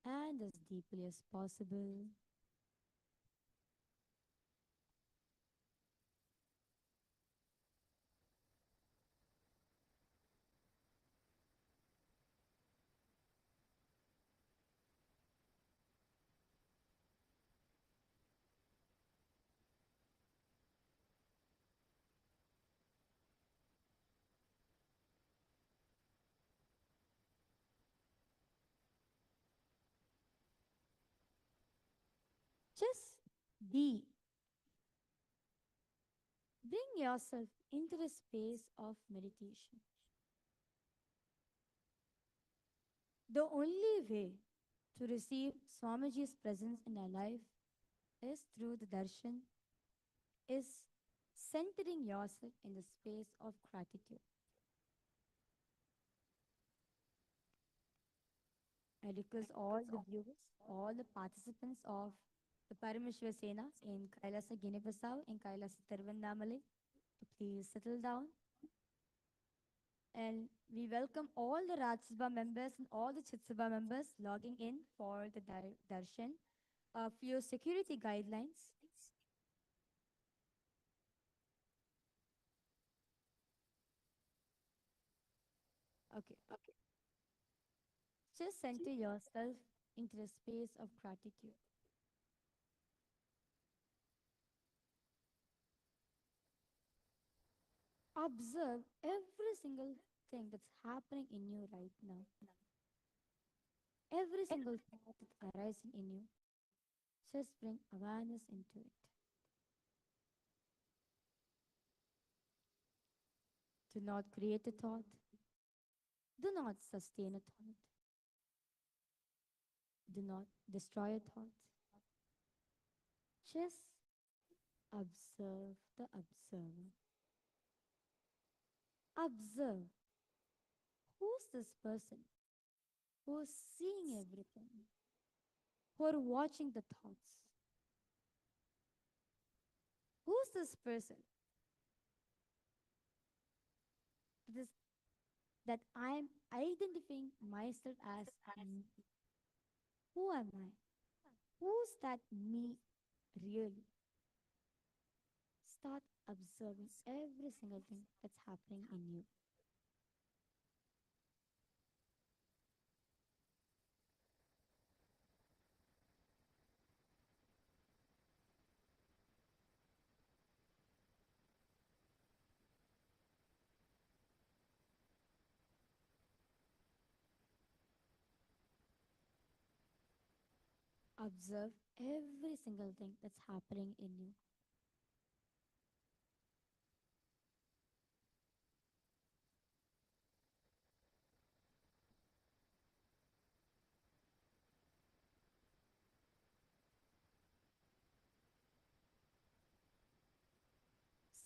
and as deeply as possible. Just be. Bring yourself into the space of meditation. The only way to receive Swamiji's presence in our life is through the darshan, is centering yourself in the space of gratitude. I request all the viewers, all the participants of the Paramashiva Sena in Kailasa Guinea-Bissau and Kailasa Tiruvannamale to please settle down. And we welcome all the Raj Sabha members and all the Chit Sabha members logging in for the darshan. A few security guidelines. Okay. Just center yourself into the space of gratitude. Observe every single thing that's happening in you right now. Every single thought that's arising in you. Just bring awareness into it. Do not create a thought. Do not sustain a thought. Do not destroy a thought. Just observe the observer. Observe who's this person who's seeing everything, who are watching the thoughts. Who's this person this, that I'm identifying myself as me? Who am I? Who's that me really? Start observing every single thing that's happening in you. Observe every single thing that's happening in you.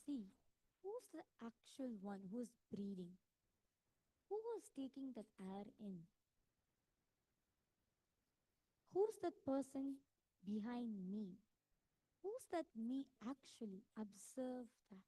See who's the actual one who's breathing, who was taking that air in, who's that person behind me, who's that me actually. Observe that.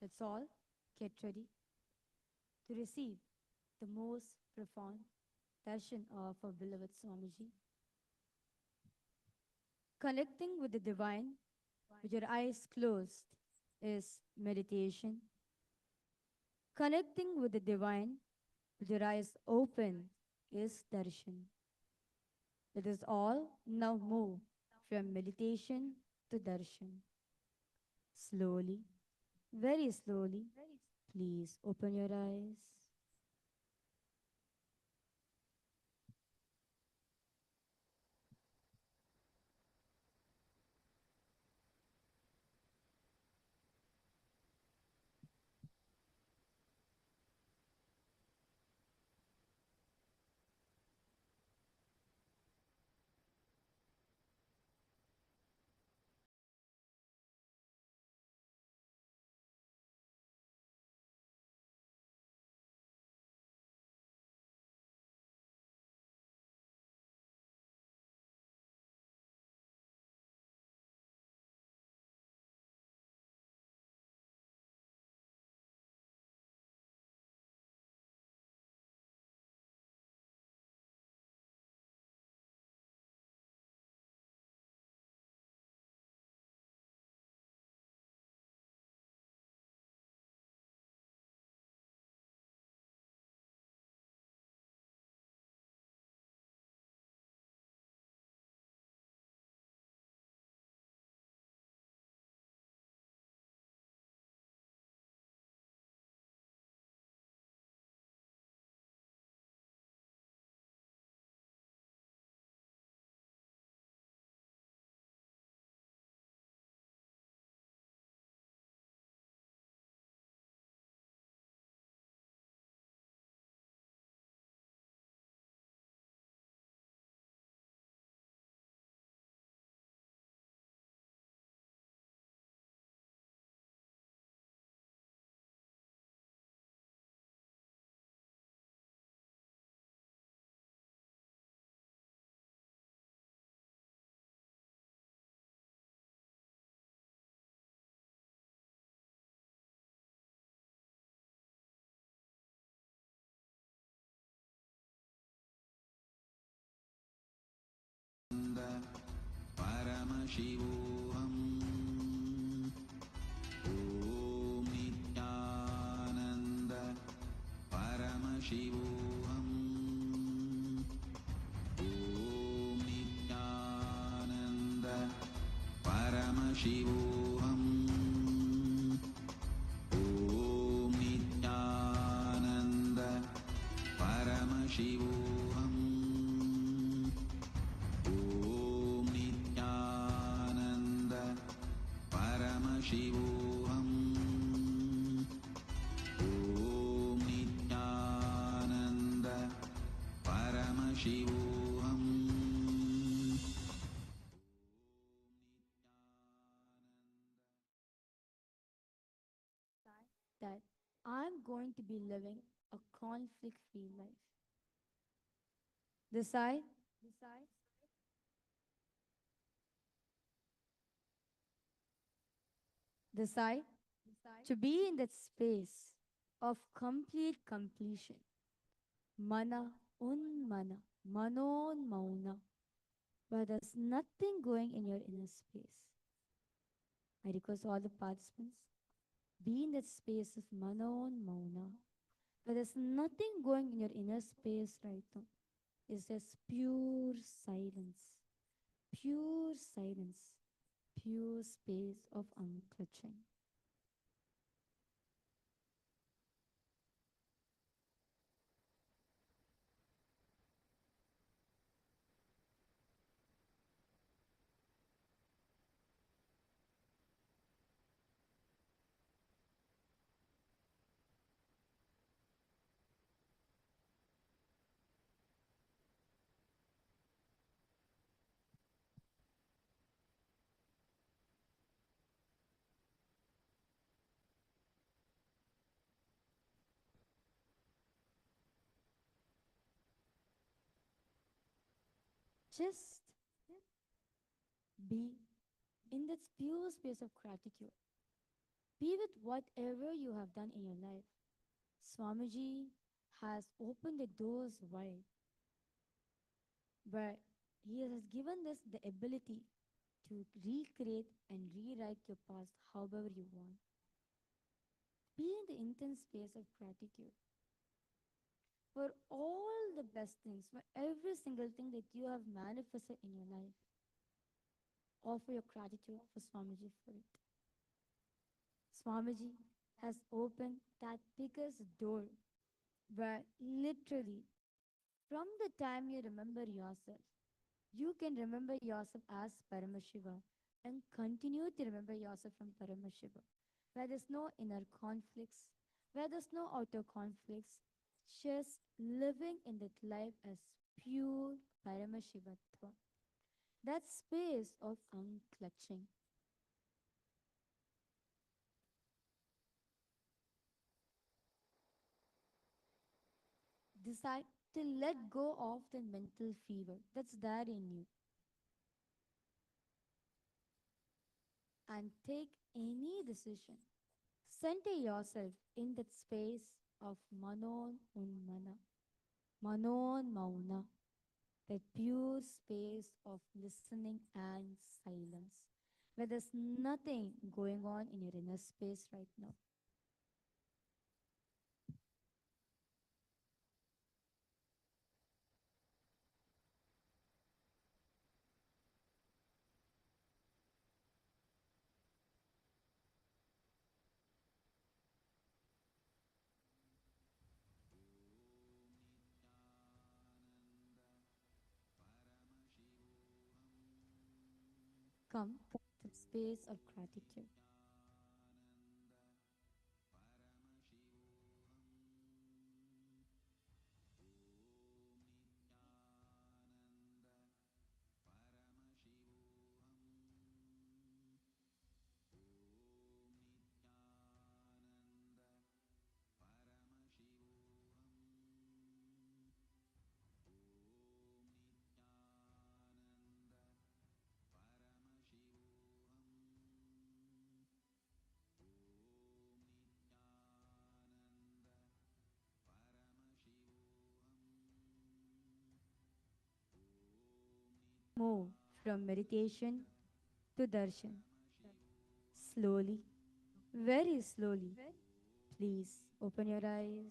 That's all. Get ready to receive the most profound darshan of our beloved Swamiji. Connecting with the divine with your eyes closed is meditation. Connecting with the divine with your eyes open is darshan. Let us all now move from meditation to darshan. Slowly, very slowly, please open your eyes. Paramashivam. Om Nithyananda Paramashivam. Om Nithyananda Paramashivam. Om Nithyananda Paramashivam. Paramashivam. Om Nithyananda Paramashivam. That I'm going to be living a conflict free life. Decide decide to be in that space of complete completion. Mana unmana, manon mauna, where there's nothing going in your inner space. I request all the participants, be in that space of manon mauna, where there's nothing going in your inner space right now. It's just pure silence, pure space of unclutching. Just be in that pure space of gratitude. Be with whatever you have done in your life. Swamiji has opened the doors wide, where he has given us the ability to recreate and rewrite your past however you want. Be in the intense space of gratitude for all the best things, for every single thing that you have manifested in your life. Offer your gratitude for Swamiji for it. Swamiji has opened that biggest door where literally from the time you remember yourself, you can remember yourself as Paramashiva and continue to remember yourself from Paramashiva, where there's no inner conflicts, where there's no outer conflicts, just living in that life as pure Paramashivatva. That space of unclutching. Decide to let go of the mental fever that's there in you and take any decision. Center yourself in that space of Manon Unmana, Manon Mauna, that pure space of listening and silence, where there's nothing going on in your inner space right now. Come to the space of gratitude. Move from meditation to darshan. Slowly, very slowly. Please open your eyes.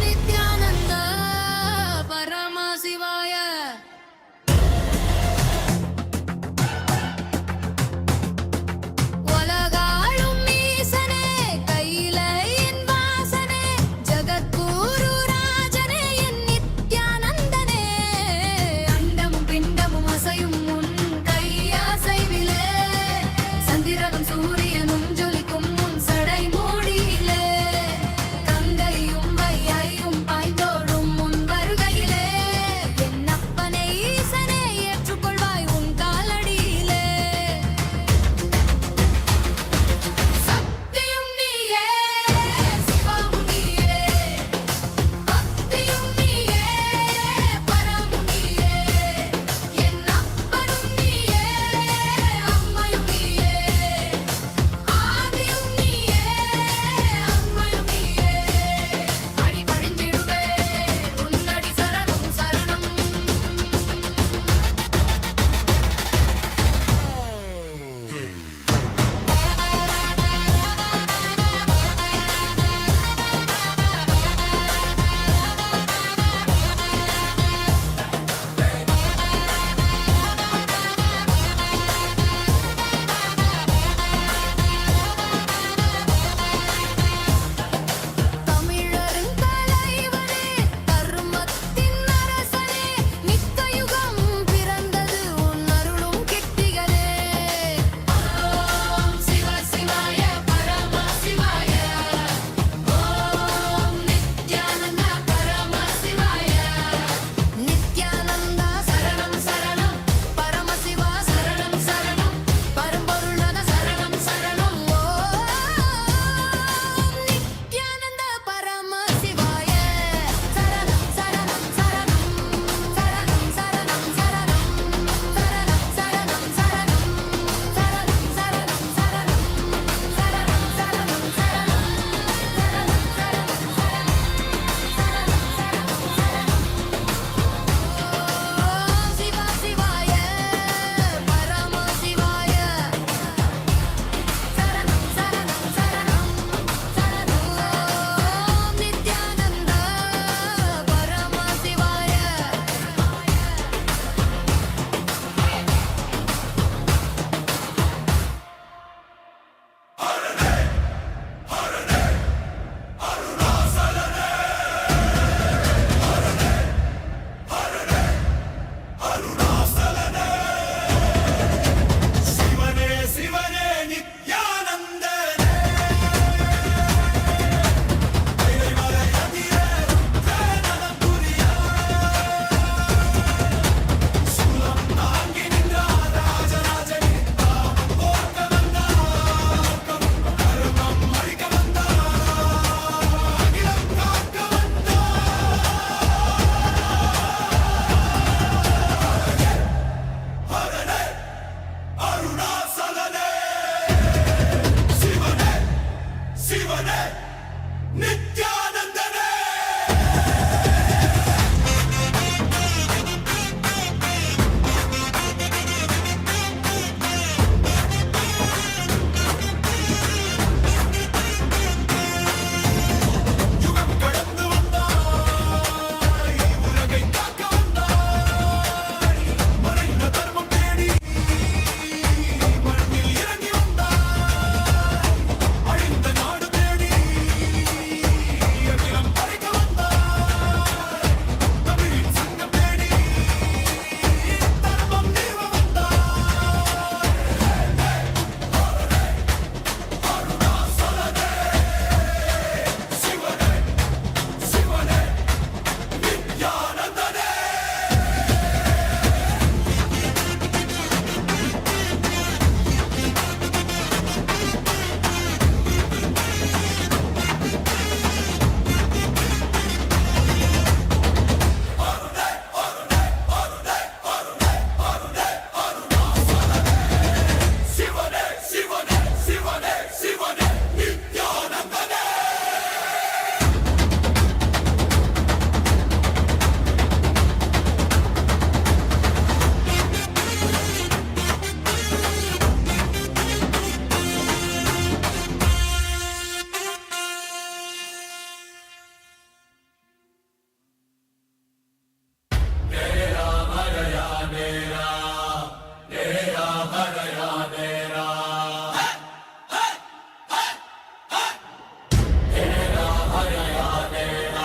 Nithyananda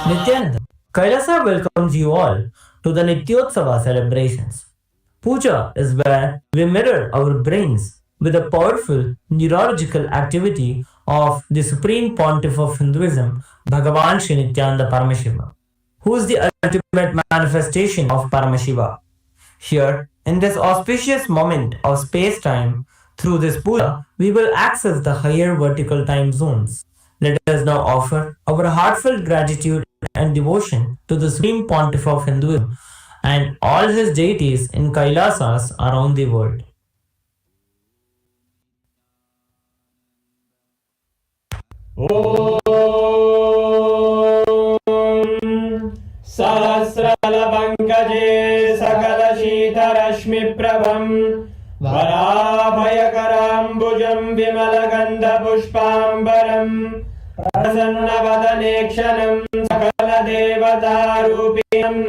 Nithyananda, Kailasa welcomes you all to the Nityotsava celebrations. Puja is where we mirror our brains with the powerful neurological activity of the Supreme Pontiff of Hinduism, Bhagavan Sri Nithyananda Paramashivam, who is the ultimate manifestation of Paramashiva. Here, in this auspicious moment of space time, through this puja, we will access the higher vertical time zones. Let us now offer our heartfelt gratitude and devotion to the Supreme Pontiff of Hinduism and all his deities in Kailasas around the world. सहस्रलपङ्कजे सकलशीतरश्मिप्रभम् वराभयकराम्बुजं विमलगन्धपुष्पाम्बरम् प्रसन्नवदनेक्षणं सकलदेवतारूपिणम्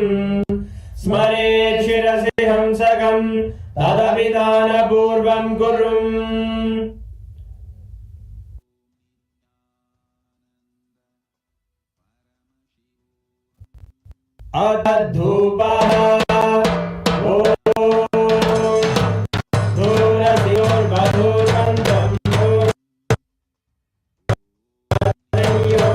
स्मरेत् शिरसि हंसकं तदभिधानपूर्वं कुर्वम् अतद्धूपः ॐ धूरधियोर्वधूर्वन्तं धूर्यो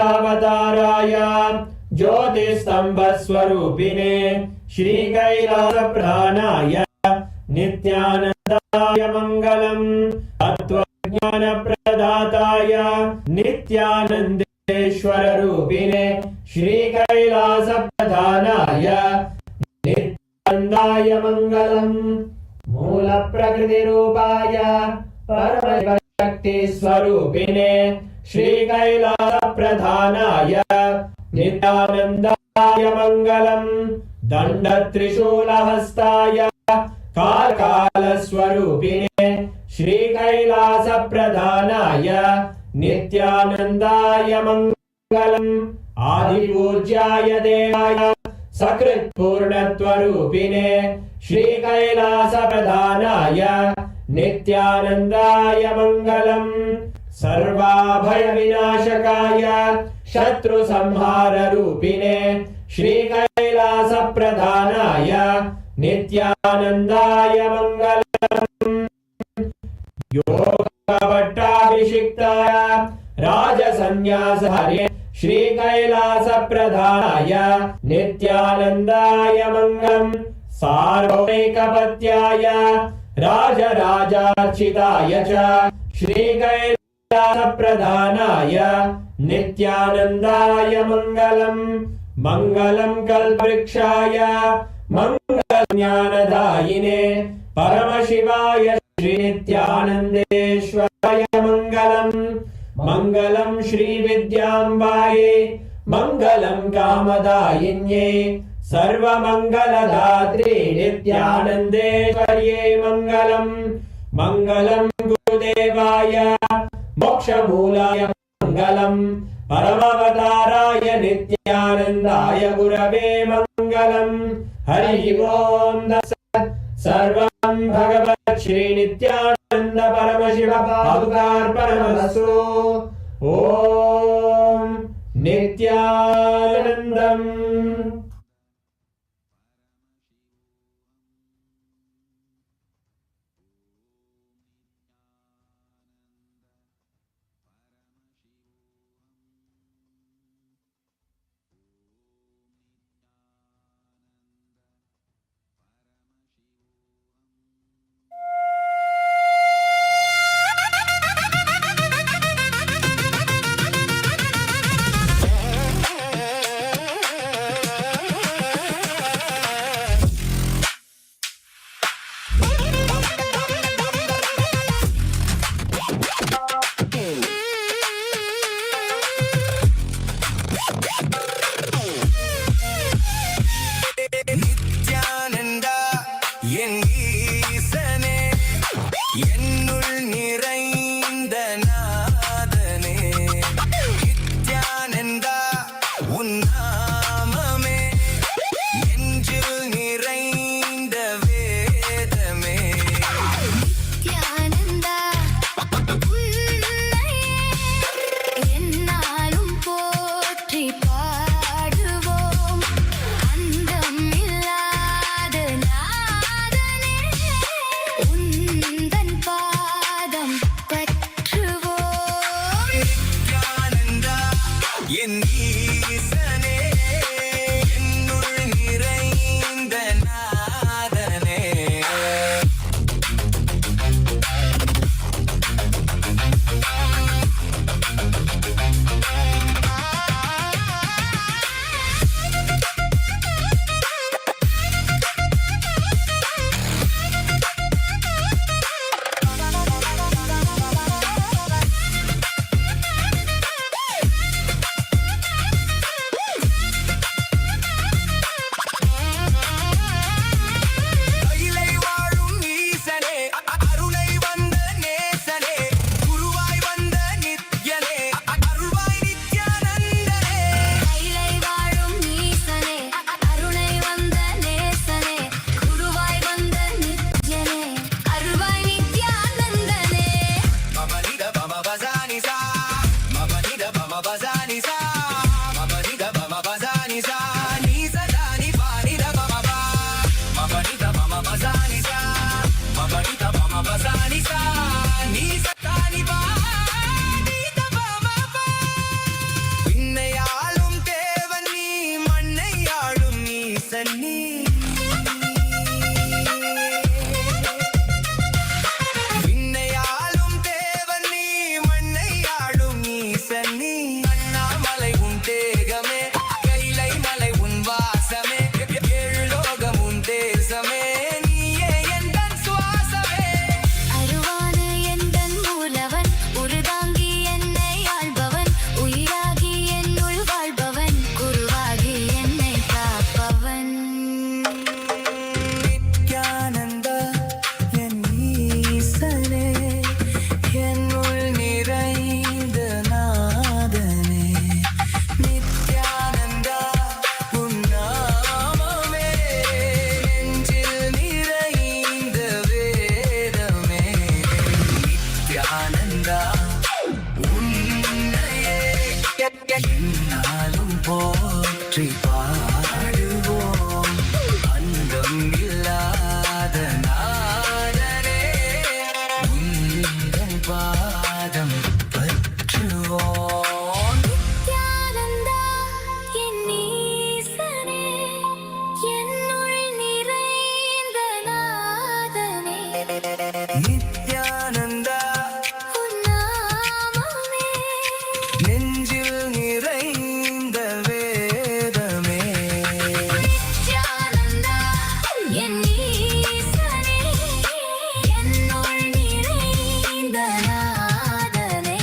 अवताराय ज्योतिस्तंभस्वरूपिणे श्री कैलास प्रधानाय नित्यानंदाय मंगलम तत्वज्ञान प्रदाताय नित्यानंदेश्वर रूपिणे श्री कैलास प्रधानाय नित्यानंदाय मंगलम मूल प्रकृति रूपाय परम शक्ति स्वरूपिणे श्री कैलास प्रधानाय नित्यानंदाय मंगलम दंड त्रिशूल हस्ताय काल स्वरूपिणे श्री कैलास प्रधानाय नित्यानंदाय मंगलम आदि पूज्याय देवाय सकृत पूर्णत्वरूपिणे श्री कैलास प्रधानाय नित्यानंदाय मंगलम सर्वाभय विनाशकाय शत्रु संहार रूपिणे श्री कैलास प्रधानाय नित्यानंदाय मंगलम योगभट्टाभिषिक्ताय राजसन्न्यास हरे श्री कैलास प्रधानाय नित्यानंदाय मंगलम सार्वैकपत्याय राजराजार्चिताय च श्री कैलास प्रधानाय नित्यानंदाय मंगलम मंगलम कल्पवृक्षाय मंगलज्ञानदायिने परमशिवाय श्री नित्यानंदेश्वराय मंगलम मंगलम श्री विद्यांबाये मंगलम कामदायिन्ये सर्वमंगलदात्री नित्यानंदेश्वर्ये मंगलम मंगलम गुरुदेवाय मोक्षमूलाय मंगलम परमावताराय नित्यानंदाय गुरवे मंगलम हरि ओम तत्सत् सर्वं भगवत् श्री नित्यानंद परमशिव पादुकार्पणमस्तु ओम नित्यानंदम। நித்யானந்தா நெஞ்சில் நிறைந்த வேதமே நித்யானந்தா என் ஈசனே என்னுள் நிறைந்த நாதனே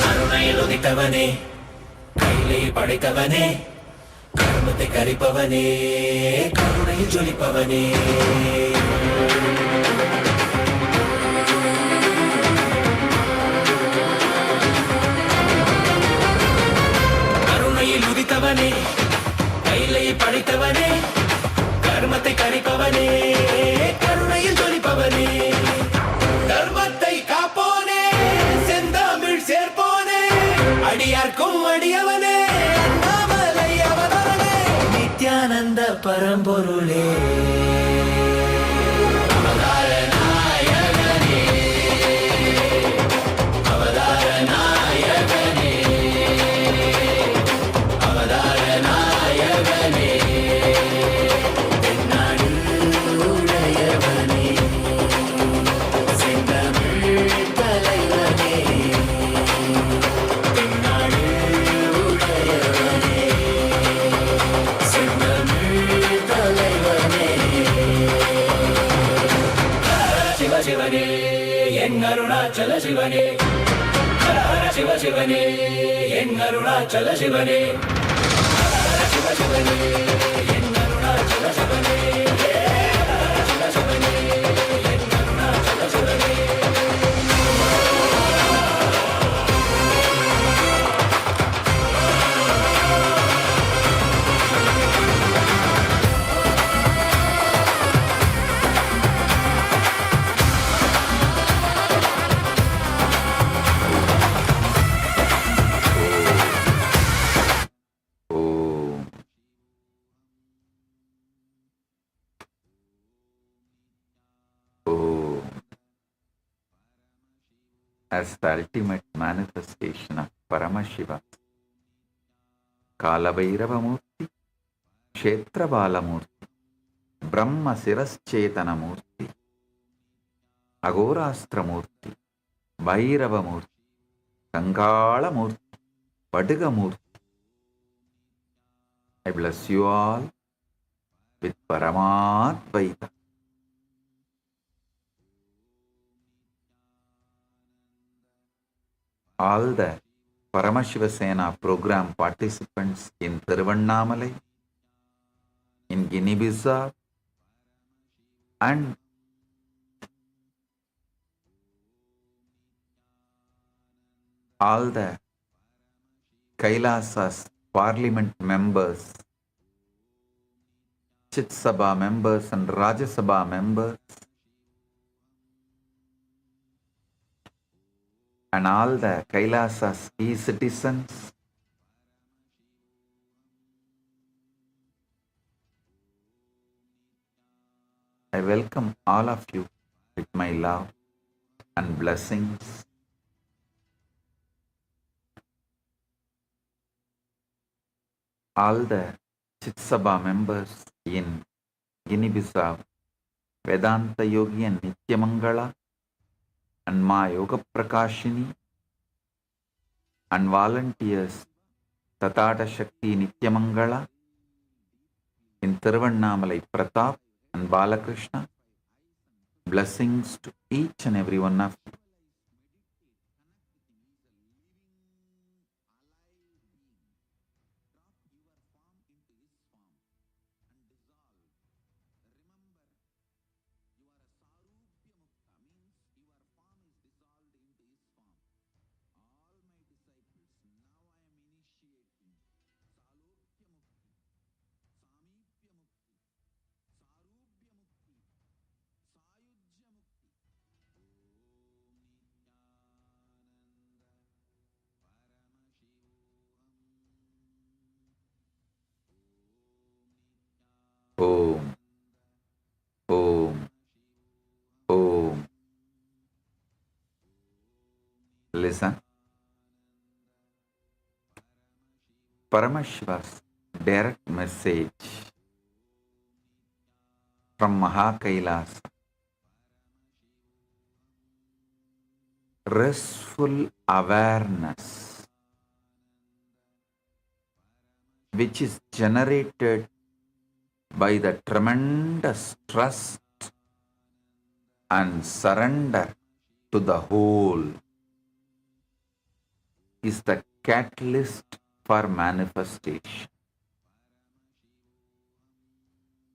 கருணையில் உதித்தவனே கையிலே படைத்தவனே கர்மத்தை கரிப்பவனே கருணையில் ஜொலிப்பவனே கருணையில் உதித்தவனே கையிலே படைத்தவனே கர்மத்தை கரிப்பவனே கருணையில் ஜொலிப்பவனே தர்மத்தை காப்போனே செந்தமிழ் சேர்ப்போனே அடியார்க்கும் அடியவனே அண்ணாமலை அவதாரனே நித்யானந்த பரம்பொருளே அவதார நாயகனே அவதார நாயகனே அவதார நாயகனே தென்னாடு உடையவனே செந்தமிழ் தலைவனே தென்னாடு உடையவனே செந்தமிழ் தலைவனே சிவ சிவனே என் அருணாச்சல சிவனே சிவ சிவனே என் அருணாச்சல சிவனே சிவ சிவனே என் அருணாச்சல சிவனே சிவ சிவனே என் அருணாச்சல சிவனே Om. Om. As the ultimate manifestation of Paramashivam, Kalabhairavamurti, Kshetrabalamurti, Brahma Siraschetanamurti, Agorastramurti, Bhairavamurti, Kangalamurti, Padigamurti. I bless you all with Paramadvaita. All the Paramashiva Sena program participants in Thiruvannamalai, in Guinea-Bissau, and all the Kailasa's parliament members, Chit Sabha members and Rajya Sabha members, and all the Kailasa's e-citizens, I welcome all of you with my love and blessings. All the Chit Sabha members in Guinea-Bissau, Vedanta Yogi and Nityamangala, and Ma Yoga Prakashini, and volunteers Tatata Shakti Nityamangala, in Thiruvannamalai Pratap and Balakrishna. Blessings to each and every one of you. Listen. Paramashiva's direct message from Kailasa. Restful awareness, which is generated by the tremendous trust and surrender to the whole, is the catalyst for manifestation.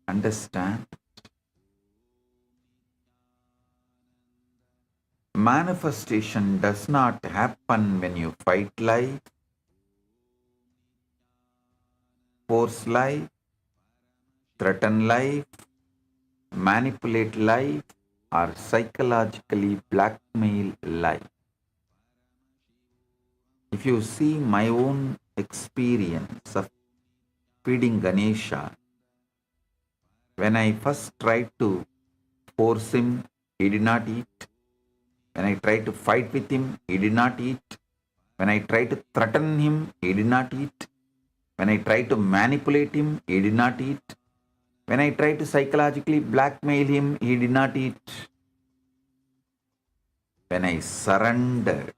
Understand? Manifestation does not happen when you fight life, force life, threaten life, manipulate life, or psychologically blackmail life. If you see my own experience of feeding Ganesha, when I first tried to force him, he did not eat. When I tried to fight with him, he did not eat. When I tried to threaten him, he did not eat. When I tried to manipulate him, he did not eat. When I tried to psychologically blackmail him, he did not eat. When I surrendered,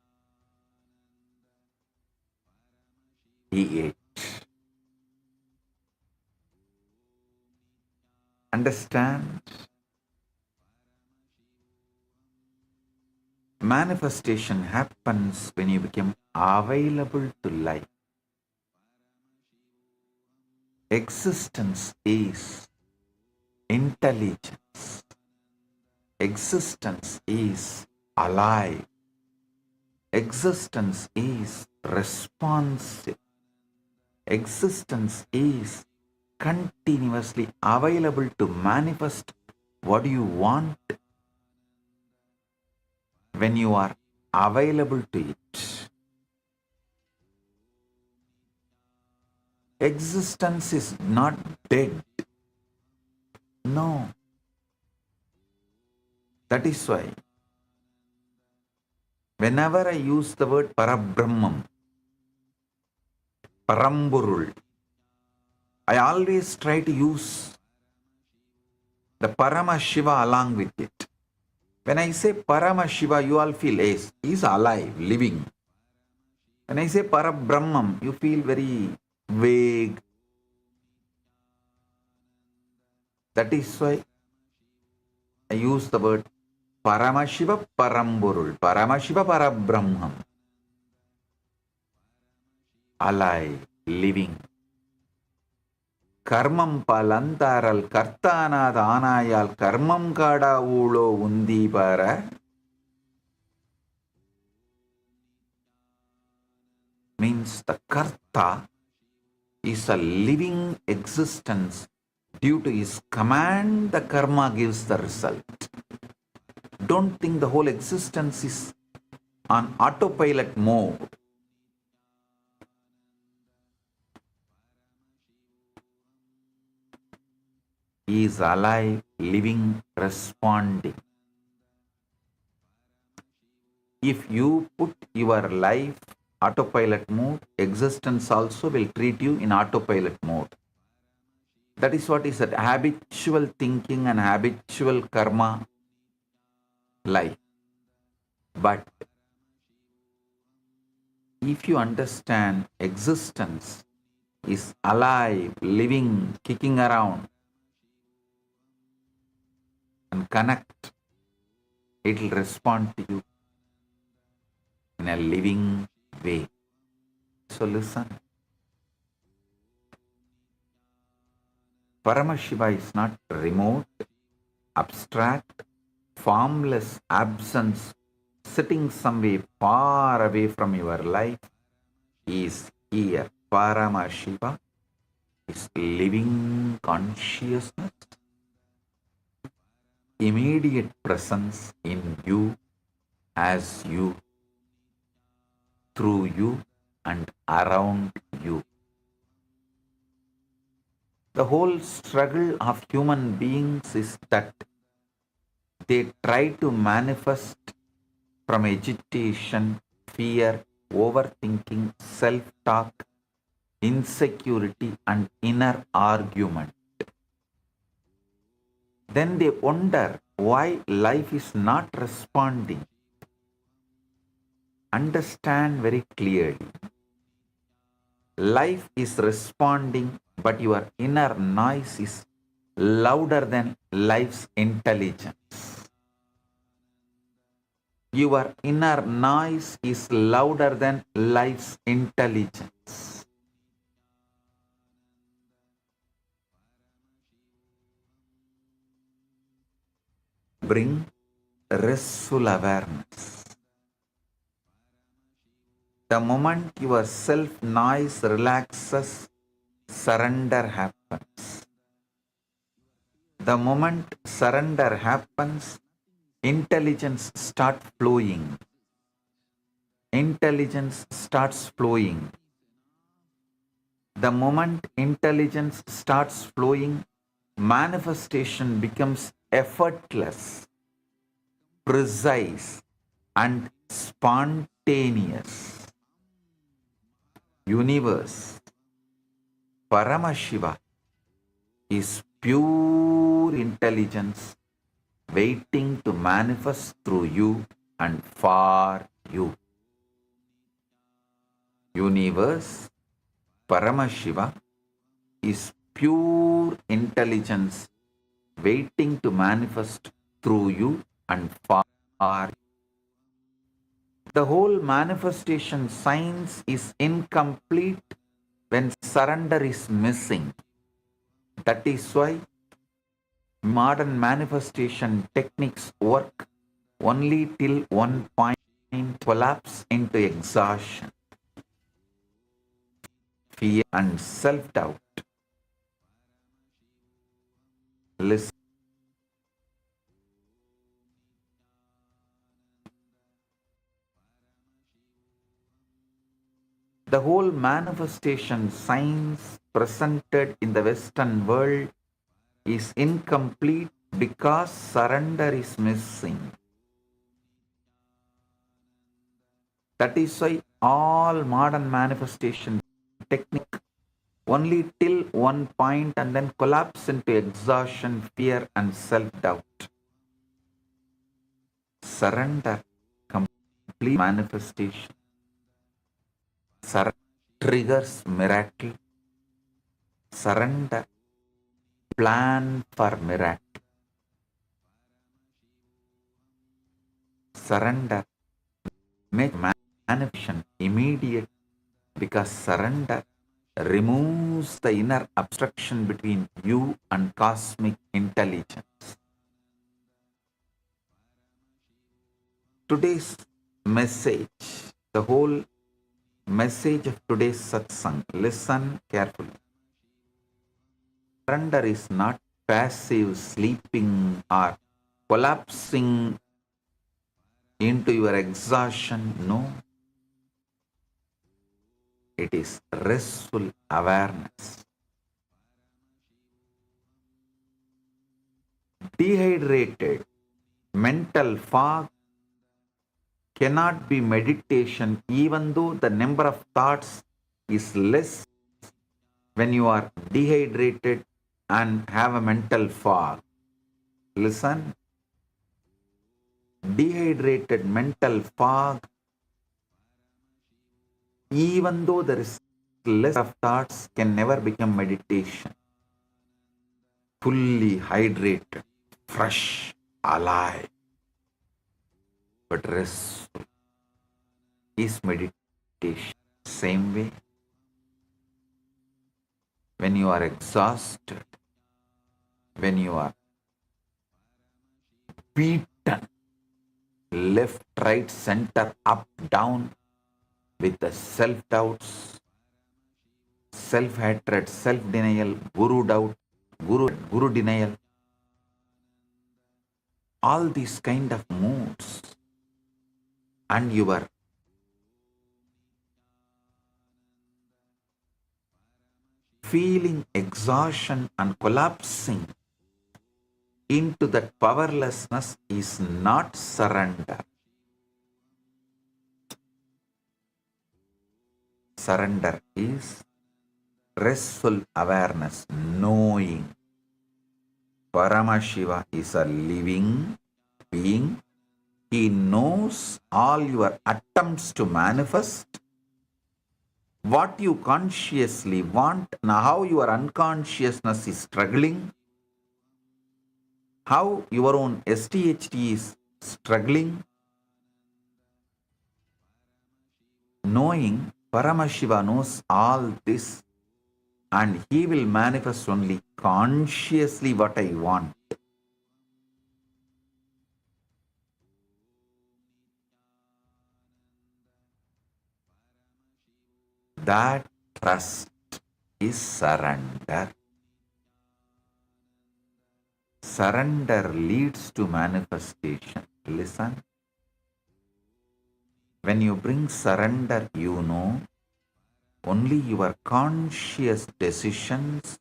he ate. Understand? Manifestation happens when you become available to life. Existence is intelligence. Existence is alive. Existence is responsive. Existence is continuously available to manifest what you want when you are available to it. Existence is not dead. No. That is why whenever I use the word Parabrahmam, Paramburul, I always try to use the Paramashiva along with it. When I say Paramashiva, you all feel, yes, he is alive, living. When I say Parabrahmam, you feel very vague. That is why I use the word Paramashiva Paramburul, Paramashiva Parabrahmam. Alive, living. Karmam palantaral kartana dhanayal karmam kada ulo undi para means the karta is a living existence. Due to his command, the karma gives the result. Don't think the whole existence is on autopilot mode. He is alive, living, responding. If you put your life autopilot mode, existence also will treat you in autopilot mode. That is what is that habitual thinking and habitual karma life. But if you understand existence is alive, living, kicking around, and connect, it will respond to you in a living way. So listen. Paramashiva is not remote, abstract, formless absence sitting somewhere far away from your life. He is here. Paramashiva is living consciousness, immediate presence in you, as you, through you, and around you. The whole struggle of human beings is that they try to manifest from agitation, fear, overthinking, self-talk, insecurity, and inner argument. Then they wonder why life is not responding. Understand very clearly. Life is responding, but your inner noise is louder than life's intelligence. Your inner noise is louder than life's intelligence. Bring restful awareness. The moment your self-noise relaxes, surrender happens. The moment surrender happens, intelligence starts flowing. Intelligence starts flowing. The moment intelligence starts flowing, manifestation becomes effortless, precise, and spontaneous. Universe, Paramashiva, is pure intelligence waiting to manifest through you and for you. Universe, Paramashiva, is pure intelligence waiting to manifest through you and for you. The whole manifestation science is incomplete when surrender is missing. That is why modern manifestation techniques work only till one point collapse into exhaustion, fear, and self-doubt. Listen. The whole manifestation science presented in the Western world is incomplete because surrender is missing. That is why all modern manifestation technique only till one point and then collapse into exhaustion, fear, and self-doubt. Surrender, complete manifestation. Surrender triggers miracle. Surrender, plan for miracle. Surrender, make manifestation immediate because surrender removes the inner obstruction between you and cosmic intelligence. Today's message, the whole message of today's satsang, listen carefully. Surrender is not passive sleeping or collapsing into your exhaustion. No. It is restful awareness. Dehydrated mental fog cannot be meditation even though the number of thoughts is less when you are dehydrated and have a mental fog. Listen. Dehydrated mental fog, even though there is less of thoughts, can never become meditation. Fully hydrated, fresh, alive, but restful is meditation. Same way, when you are exhausted, when you are beaten, left, right, center, up, down, with the self-doubts, self-hatred, self-denial, guru doubt, guru denial, all these kind of moods, and you are feeling exhaustion and collapsing into that powerlessness is not surrender. surrender is restful awareness, knowing. Paramashiva is a living being. He knows all your attempts to manifest what you consciously want, now how your unconsciousness is struggling, how your own STHT is struggling. Knowing Paramashiva knows all this, and he will manifest only consciously what I want. That trust is surrender. Surrender leads to manifestation. Listen. When you bring surrender, you know only your conscious decisions,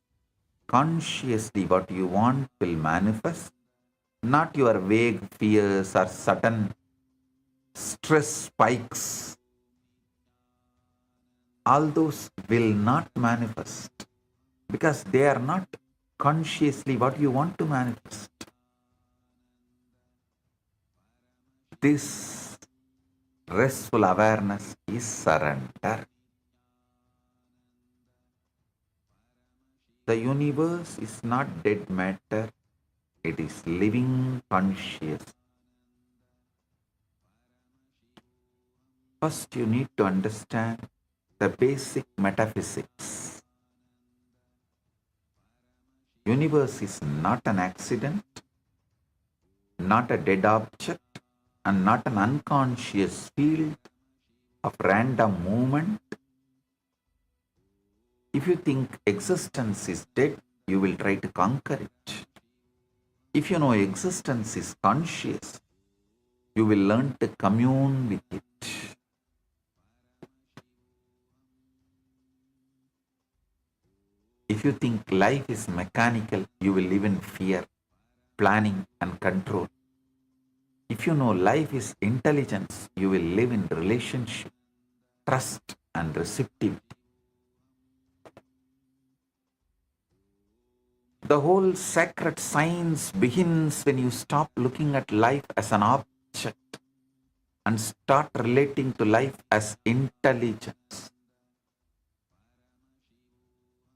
consciously what you want will manifest, not your vague fears or sudden stress spikes. All those will not manifest because they are not consciously what you want to manifest. This restful awareness is surrender. The universe is not dead matter, it is living conscious. First, you need to understand the basic metaphysics. Universe is not an accident, not a dead object, and not an unconscious field of random movement. If you think existence is dead, you will try to conquer it. If you know existence is conscious, you will learn to commune with it. If you think life is mechanical, you will live in fear, planning, and control. If you know life is intelligence, you will live in relationship, trust, and receptivity. The whole sacred science begins when you stop looking at life as an object and start relating to life as intelligence.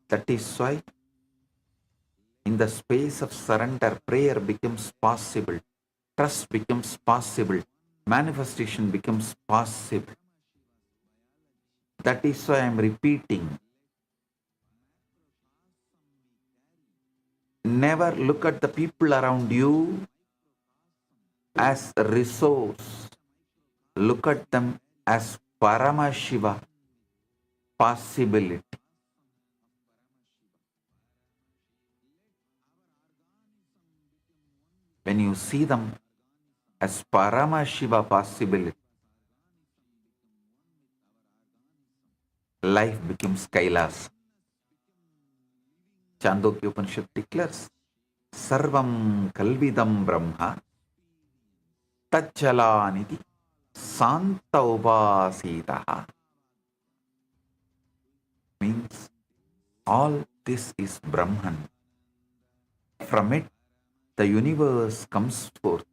That is why in the space of surrender, prayer becomes possible, trust becomes possible, manifestation becomes possible. That is why I am repeating. Never look at the people around you as a resource. Look at them as Paramashiva, possibility. When you see them as Paramashiva possibility, life becomes Kailasa. Chandogya Upanishad declares, Sarvam Kalvidam Brahma Tacchalaniti Santa Upasitaha. Means all this is Brahman. From it, the universe comes forth.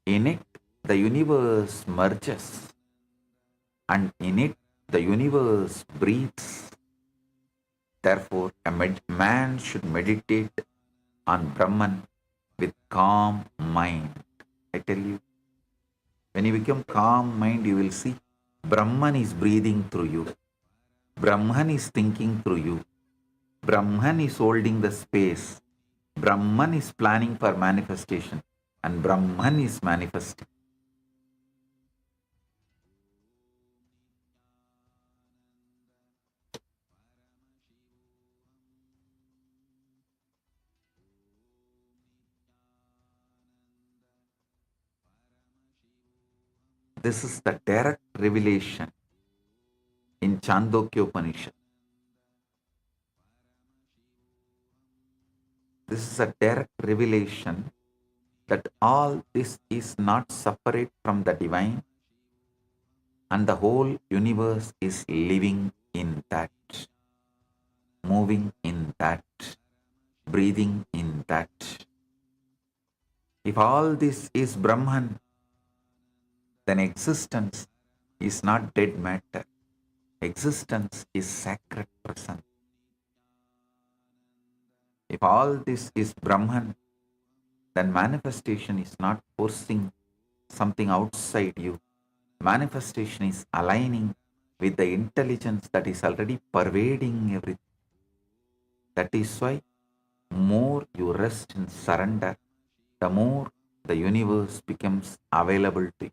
In it, the universe merges. And in it, the universe breathes. Therefore, a man should meditate on Brahman with calm mind. I tell you, when you become calm mind, you will see Brahman is breathing through you. Brahman is thinking through you. Brahman is holding the space. Brahman is planning for manifestation. And Brahman is manifesting. This is the direct revelation in Chandogya Upanishad. This is a direct revelation that all this is not separate from the divine. and the whole universe is living in that, moving in that, breathing in that. If all this is Brahman, then existence is not dead matter. Existence is sacred presence. If all this is Brahman, then manifestation is not forcing something outside you. Manifestation is aligning with the intelligence that is already pervading everything. That is why more you rest in surrender, the more the universe becomes available to you.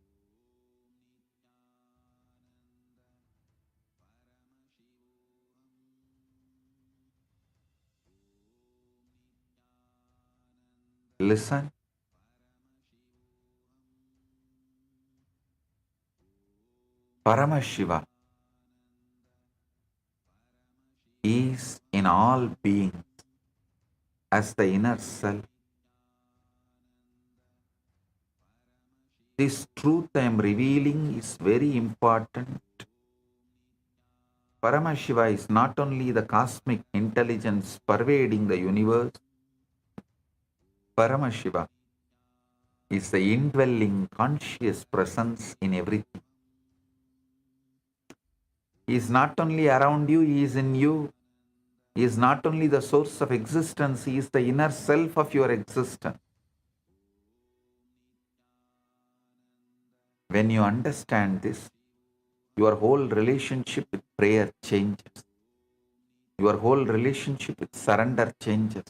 Listen. Paramashiva is in all beings as the inner self. This truth I am revealing is very important. Paramashiva is not only the cosmic intelligence pervading the universe, Paramashiva is the indwelling conscious presence in everything. He is not only around you, he is in you. He is not only the source of existence, he is the inner self of your existence. When you understand this, your whole relationship with prayer changes. Your whole relationship with surrender changes.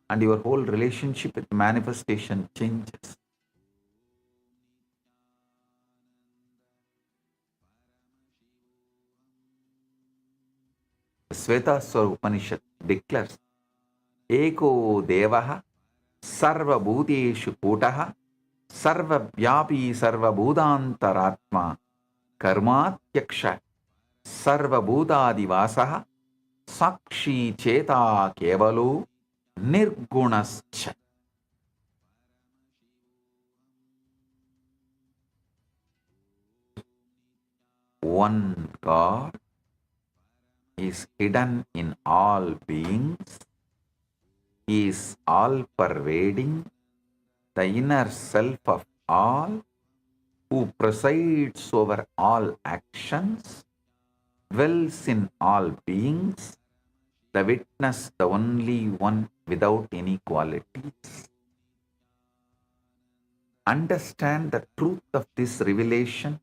And your whole relationship with manifestation changes. The Svetaswara Upanishad declares, Eko Devaha Sarva Bhuteshu Kutaha Sarva Vyapi Sarva Bhudantaratma Karmatyaksha Sarva Bhutadivasaha Sakshi Cheta Kevalu Nirgunascha. One God is hidden in all beings. He is all-pervading, the inner self of all, who presides over all actions, dwells in all beings, the witness, the only one without inequalities. Understand the truth of this revelation.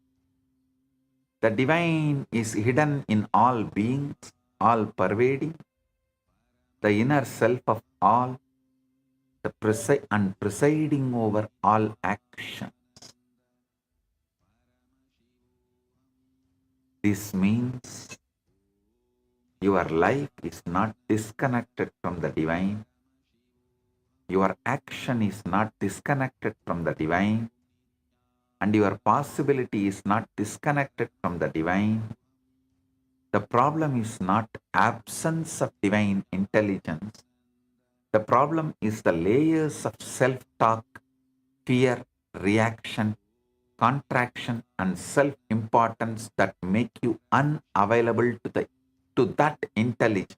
The divine is hidden in all beings, all pervading, the inner self of all, and presiding over all action. This means your life is not disconnected from the divine. Your action is not disconnected from the divine. And your possibility is not disconnected from the divine. The problem is not absence of divine intelligence. The problem is the layers of self-talk, fear, reaction, contraction, and self-importance that make you unavailable to that intelligence.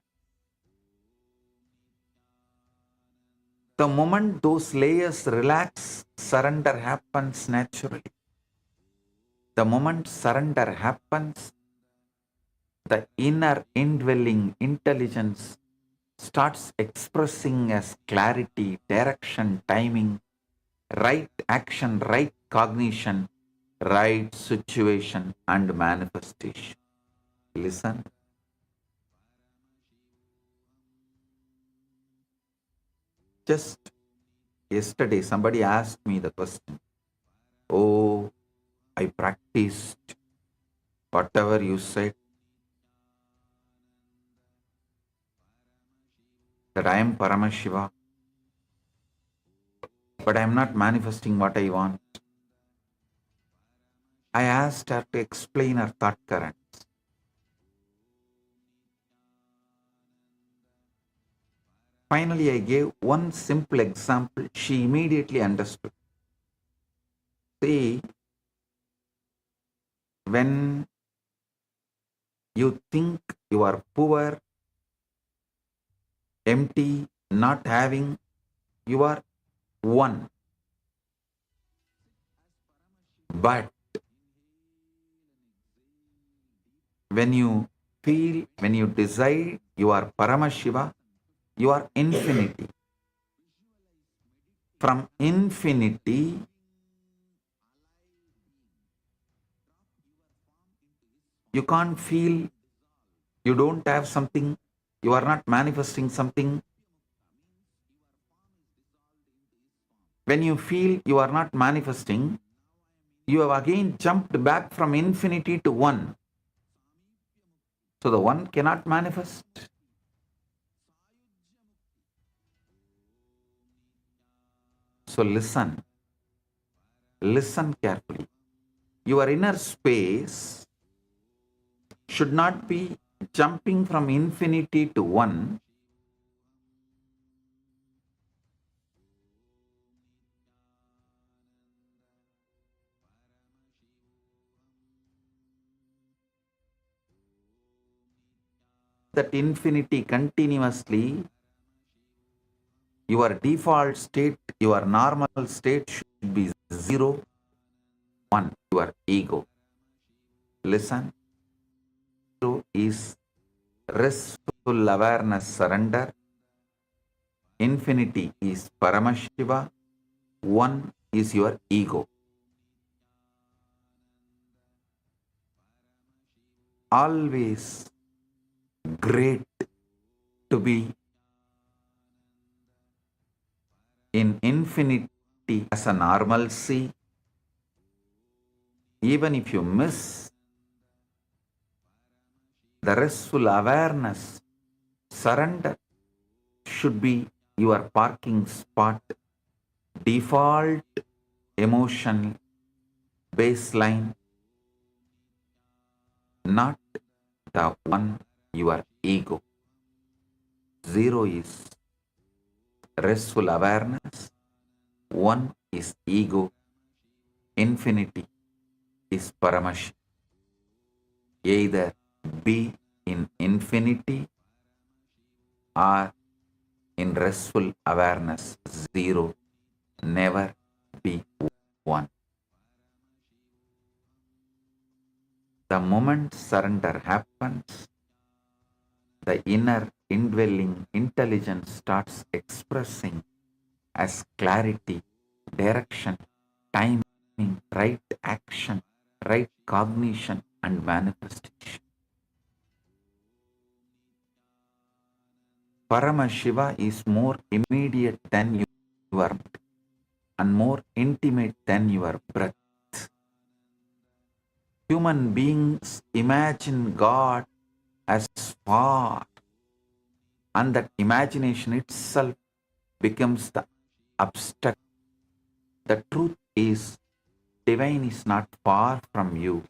The moment those layers relax, surrender happens naturally. The moment surrender happens, the inner indwelling intelligence starts expressing as clarity, direction, timing, right action, right cognition, right situation, and manifestation. Listen. Just yesterday, somebody asked me the question, oh, I practiced whatever you said, that I am Paramashiva, but I am not manifesting what I want. I asked her to explain her thought currents. Finally, I gave one simple example. She immediately understood. See, When you think you are poor, empty, not having, you are one. But when you feel, when you decide you are Paramashiva, you are infinity. From infinity, you can't feel, you don't have something, you are not manifesting something. When you feel you are not manifesting, you have again jumped back from infinity to one. So the one cannot manifest. So listen carefully. Your inner space should not be jumping from infinity to one. That infinity continuously, your default state, your normal state should be 0, 1, your ego. Listen, 0 is restful awareness, surrender. Infinity is Paramashiva. 1 is your ego. Always great to be in infinity as a normalcy. Even if you miss the restful awareness, surrender should be your parking spot, default emotion baseline, not the one, your ego. 0 is restful awareness, 1 is ego, infinity is Paramash. Either be in infinity or in restful awareness, 0, never be 1. The moment surrender happens, the inner indwelling intelligence starts expressing as clarity, direction, timing, right action, right cognition and manifestation. Paramashiva is more immediate than your and more intimate than your breath. Human beings imagine God as far, and that imagination itself becomes the abstract. The truth is, divine is not far from you.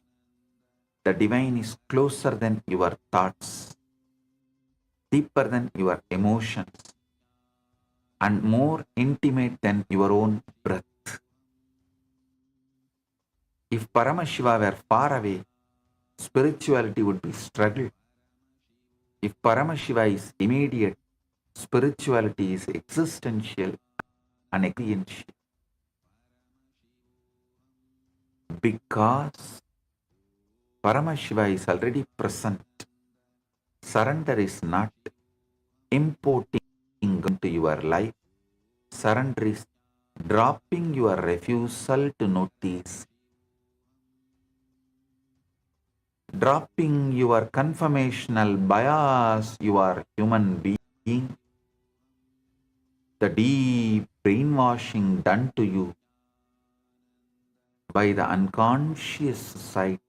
The divine is closer than your thoughts, deeper than your emotions, and more intimate than your own breath. If Paramashiva were far away, spirituality would be struggle. If Paramashiva is immediate, spirituality is existential and experiential. Because Paramashiva is already present, surrender is not importing into your life. Surrender is dropping your refusal to notice, dropping your conformational bias, you are human being, the deep brainwashing done to you by the unconscious society.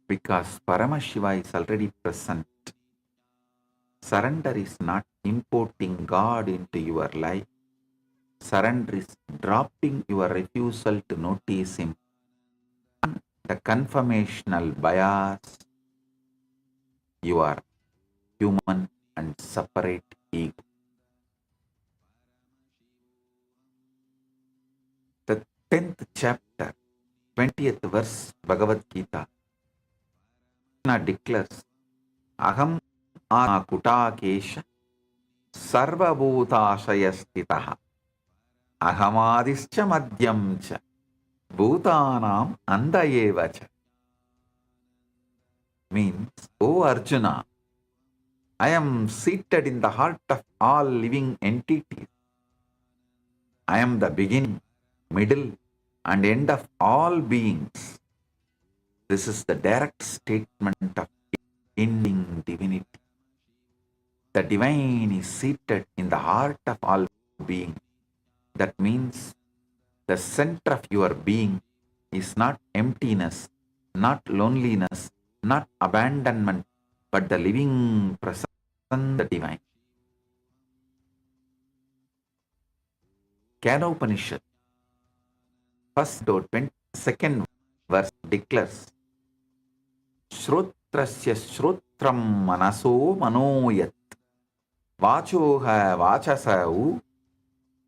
Because Paramashiva is already present. Surrender is not importing God into your life. Surrender is dropping your refusal to notice Him. the conformational bias, you are human and separate ego. The 10th chapter, 20th verse, Bhagavad Gita, Krishna declares, Aham Kutakesha Sarvabhutashayastitaha Ahamadischa Madhyamcha Bhutanam Andayevacha. Means, O Arjuna, I am seated in the heart of all living entities. I am the beginning, middle, and end of all beings. This is the direct statement of ending divinity. The divine is seated in the heart of all beings. That means the center of your being is not emptiness, not loneliness, not abandonment, but the living presence, the divine. Upanishad, first to 22nd verse declares, Shrotrasya Shrotram Manaso Manoyat Vachoha Vachasau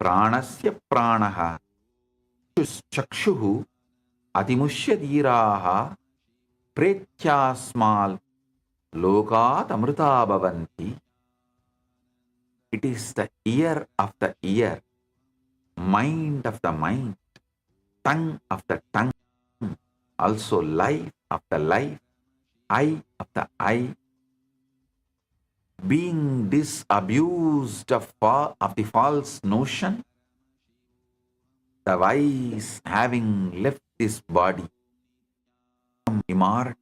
Pranasya Pranaha Chakshuhu Atimushya Dhiraha Pretyasmal Lokat Amrita Bhavanti. It is the ear of the ear, mind of the mind, tongue of the tongue, also life of the life, eye of the eye, being disabused of the false notion, the wise having left this body, immortal.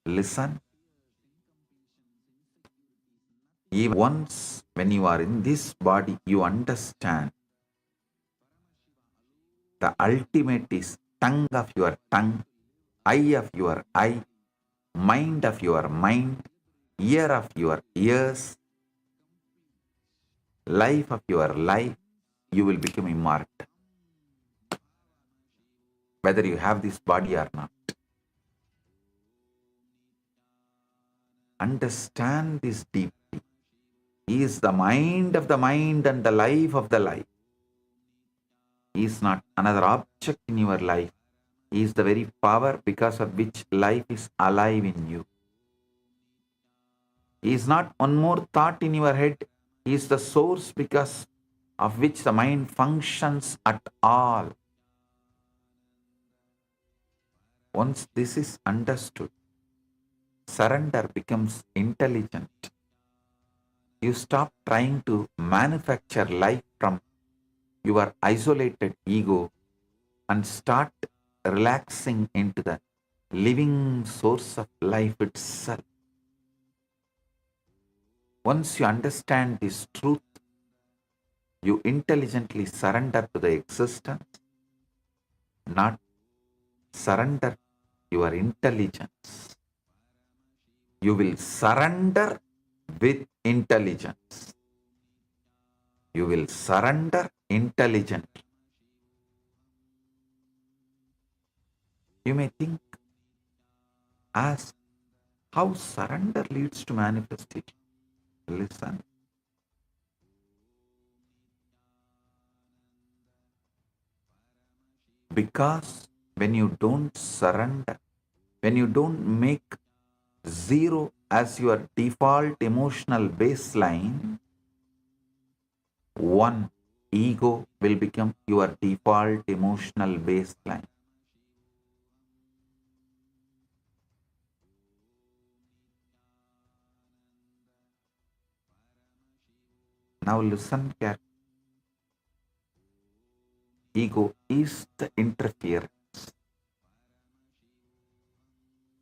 Listen, even once when you are in this body, you understand the ultimate is tongue of your tongue, eye of your eye, mind of your mind, ear of your ears, life of your life. You will become immortal, whether you have this body or not. Understand this deeply. He is the mind of the mind and the life of the life. He is not another object in your life. He is the very power because of which life is alive in you. He is not one more thought in your head. He is the source because of which the mind functions at all. Once this is understood, surrender becomes intelligent. You stop trying to manufacture life from your isolated ego and start relaxing into the living source of life itself. Once you understand this truth, you intelligently surrender to the existence, not surrender your intelligence. You will surrender with intelligence. You will surrender intelligently. You may think, ask, how surrender leads to manifestation? Listen. Because when you don't surrender, when you don't make zero as your default emotional baseline, one, ego will become your default emotional baseline. Now listen carefully. Ego is the interference.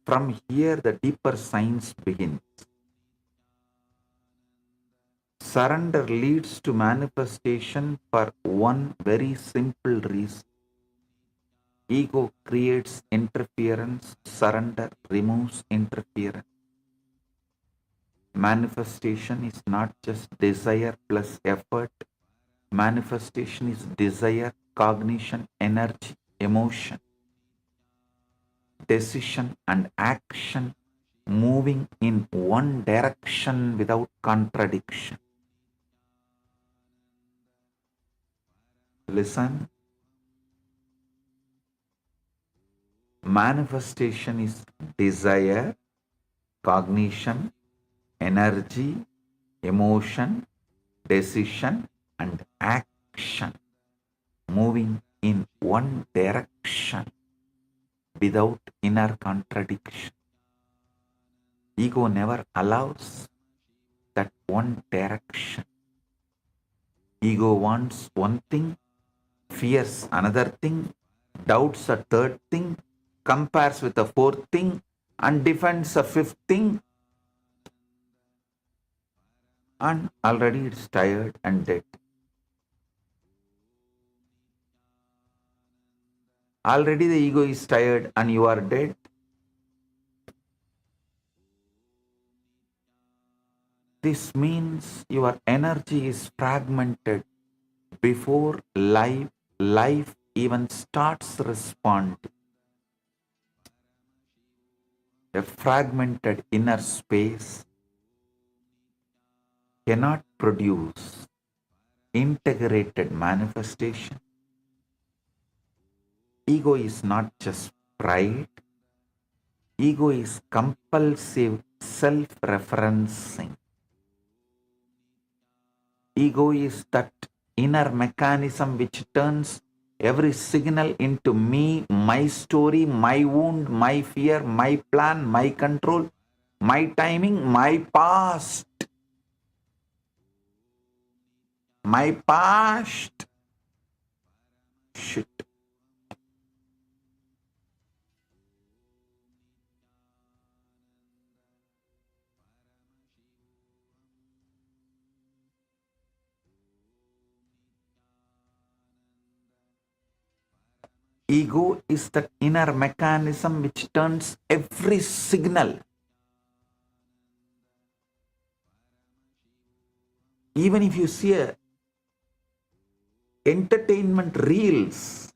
From here, the deeper science begins. Surrender leads to manifestation for one very simple reason. Ego creates interference, surrender removes interference. Manifestation is not just desire plus effort. Manifestation is desire, cognition, energy, emotion. decision, and action moving in one direction without contradiction. Listen. Manifestation is desire, cognition, energy, emotion, decision, and action moving in one direction without inner contradiction. Ego never allows that one direction. Ego wants one thing, fears another thing, doubts a third thing, compares with a fourth thing, and defends a fifth thing, and already it's tired and dead. Already the ego is tired and you are dead. This means your energy is fragmented before life even starts responding. A fragmented inner space cannot produce integrated manifestation. Ego is not just pride. Ego is compulsive self-referencing. Ego is that inner mechanism which turns every signal into me, my story, my wound, my fear, my plan, my control, my timing, my past. My past. Shit. Ego is the inner mechanism which turns every signal. Even if you see entertainment reels,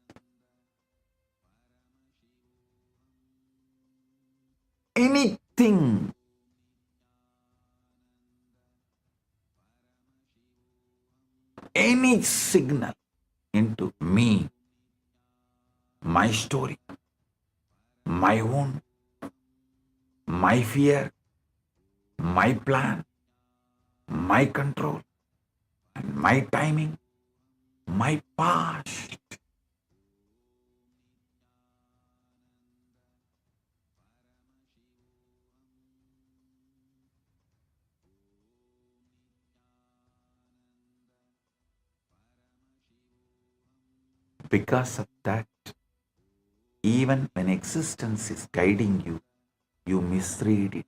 anything, any signal into me, my story, my wound, my fear, my plan, my control, and my timing, my past. Because of that, even when existence is guiding you, you misread it.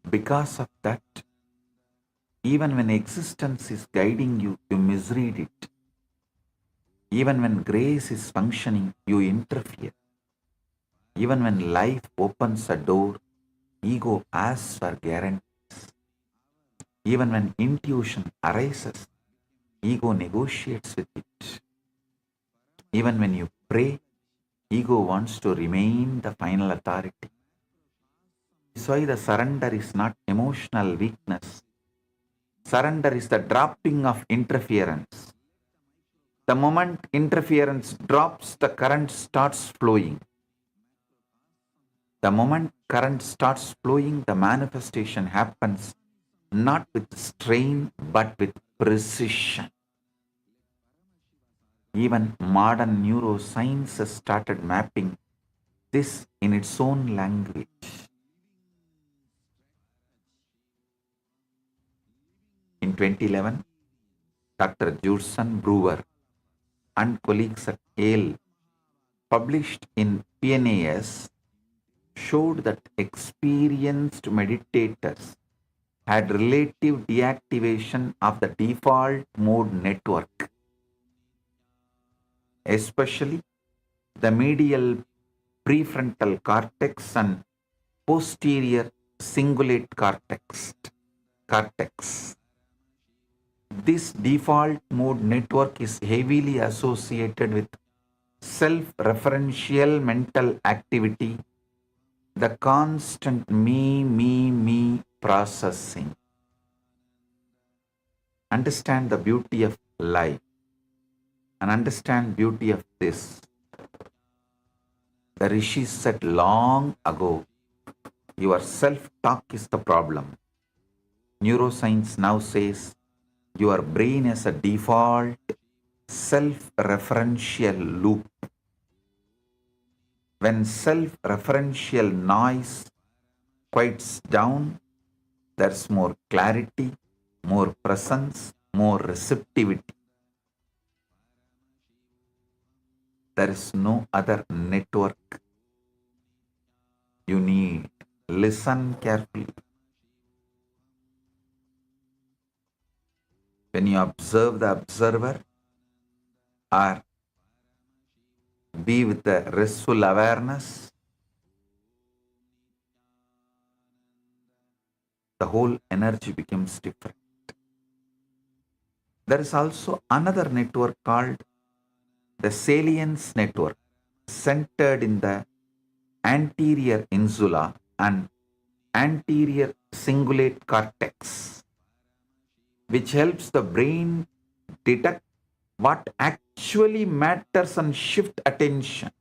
Because of that, even when existence is guiding you, you misread it. Even when grace is functioning, you interfere. Even when life opens a door, ego asks for guarantees. Even when intuition arises, ego negotiates with it. Even when you pray, ego wants to remain the final authority. That's why the surrender is not emotional weakness. Surrender is the dropping of interference. The moment interference drops, the current starts flowing. The moment current starts flowing, the manifestation happens not with strain but with precision. Even modern neuroscience has started mapping this in its own language. In 2011, Dr. Judson Brewer and colleagues at Yale published in PNAS showed that experienced meditators had relative deactivation of the default mode network, especially the medial prefrontal cortex and posterior cingulate cortex. This default mode network is heavily associated with self-referential mental activity, the constant me processing. Understand the beauty of life and understand beauty of this. The rishis said long ago, your self-talk is the problem. Neuroscience now says your brain is a default self-referential loop. When self-referential noise quiets down, there's more clarity, more presence, more receptivity. There is no other network you need. Listen carefully. When you observe the observer or be with the restful awareness, the whole energy becomes different. There is also another network called the salience network, centered in the anterior insula and anterior cingulate cortex, which helps the brain detect what actually matters and shift attention.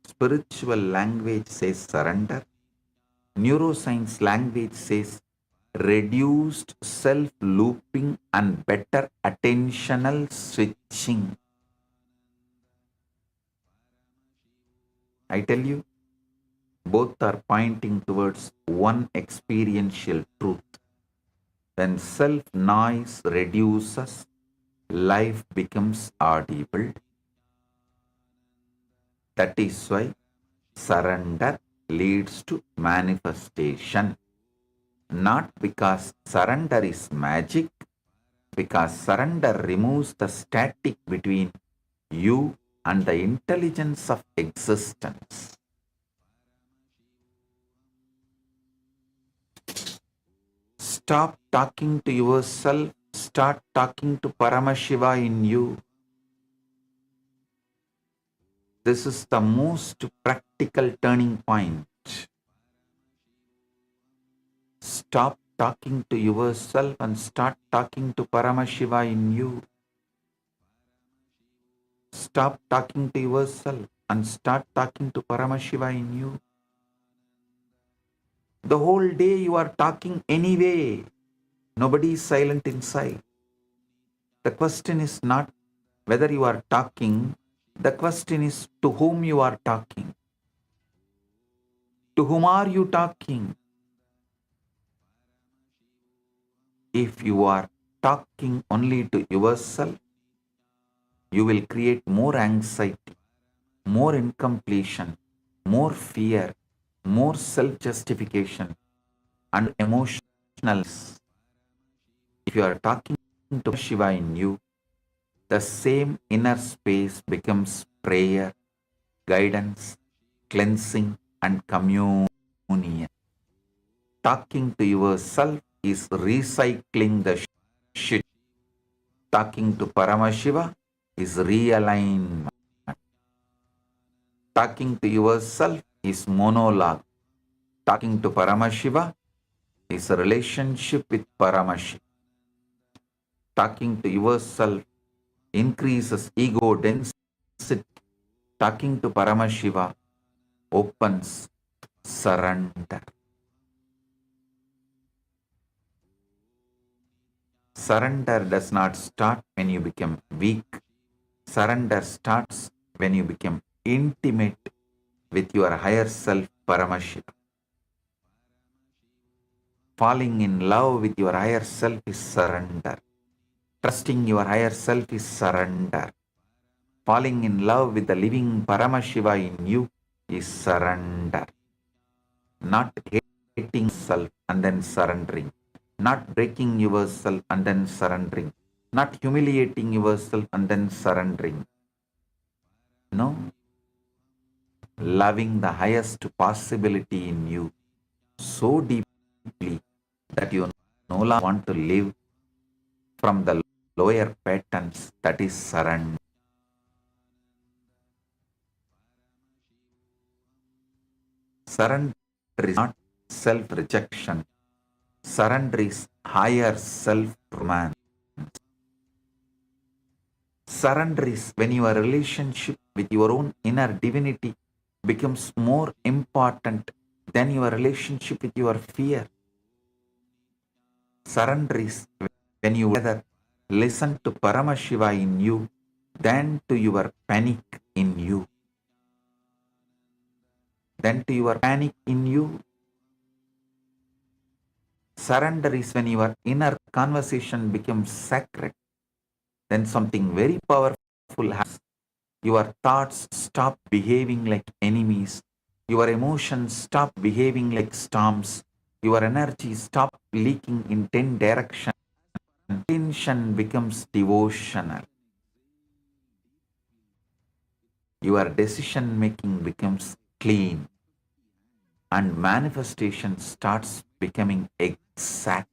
Spiritual language says surrender. Neuroscience language says reduced self-looping and better attentional switching. I tell you, both are pointing towards one experiential truth. When self-noise reduces, life becomes audible. That is why surrender leads to manifestation. Not because surrender is magic, because surrender removes the static between you and the intelligence of existence. Stop talking to yourself, start talking to Paramashiva in you. This is the most practical turning point. Stop talking to yourself and start talking to Paramashiva in you. Stop talking to yourself and start talking to Paramashiva in you. The whole day you are talking anyway. Nobody is silent inside. The question is not whether you are talking. The question is to whom you are talking. To whom are you talking? If you are talking only to yourself, you will create more anxiety, more incompletion, more fear, more self-justification, and emotionalness. If you are talking to Shiva in you, the same inner space becomes prayer, guidance, cleansing, and communion. Talking to yourself is recycling the shit. Talking to Paramashiva is realignment. Talking to yourself is monologue. Talking to Paramashiva is a relationship with Paramashiva. Talking to yourself increases ego density. Talking to Paramashiva opens surrender. Surrender does not start when you become weak. Surrender starts when you become intimate with your higher self, Paramashiva. Falling in love with your higher self is surrender. Trusting your higher self is surrender. falling in love with the living Paramashiva in you is surrender. Not hating self and then surrendering. Not breaking yourself and then surrendering. Not humiliating yourself and then surrendering. No. Loving the highest possibility in you so deeply that you no longer want to live from the lower patterns, that is surrender. Surrender is not self-rejection. Surrender is higher self-romance. Surrender is when your relationship with your own inner divinity becomes more important than your relationship with your fear. Surrender is when you rather listen to Paramashiva in you than to your panic in you. Surrender is when your inner conversation becomes sacred. Then something very powerful happens. Your thoughts stop behaving like enemies. Your emotions stop behaving like storms. Your energy stop leaking in 10 directions. Attention becomes devotional. Your decision making becomes clean. And manifestation starts becoming exact.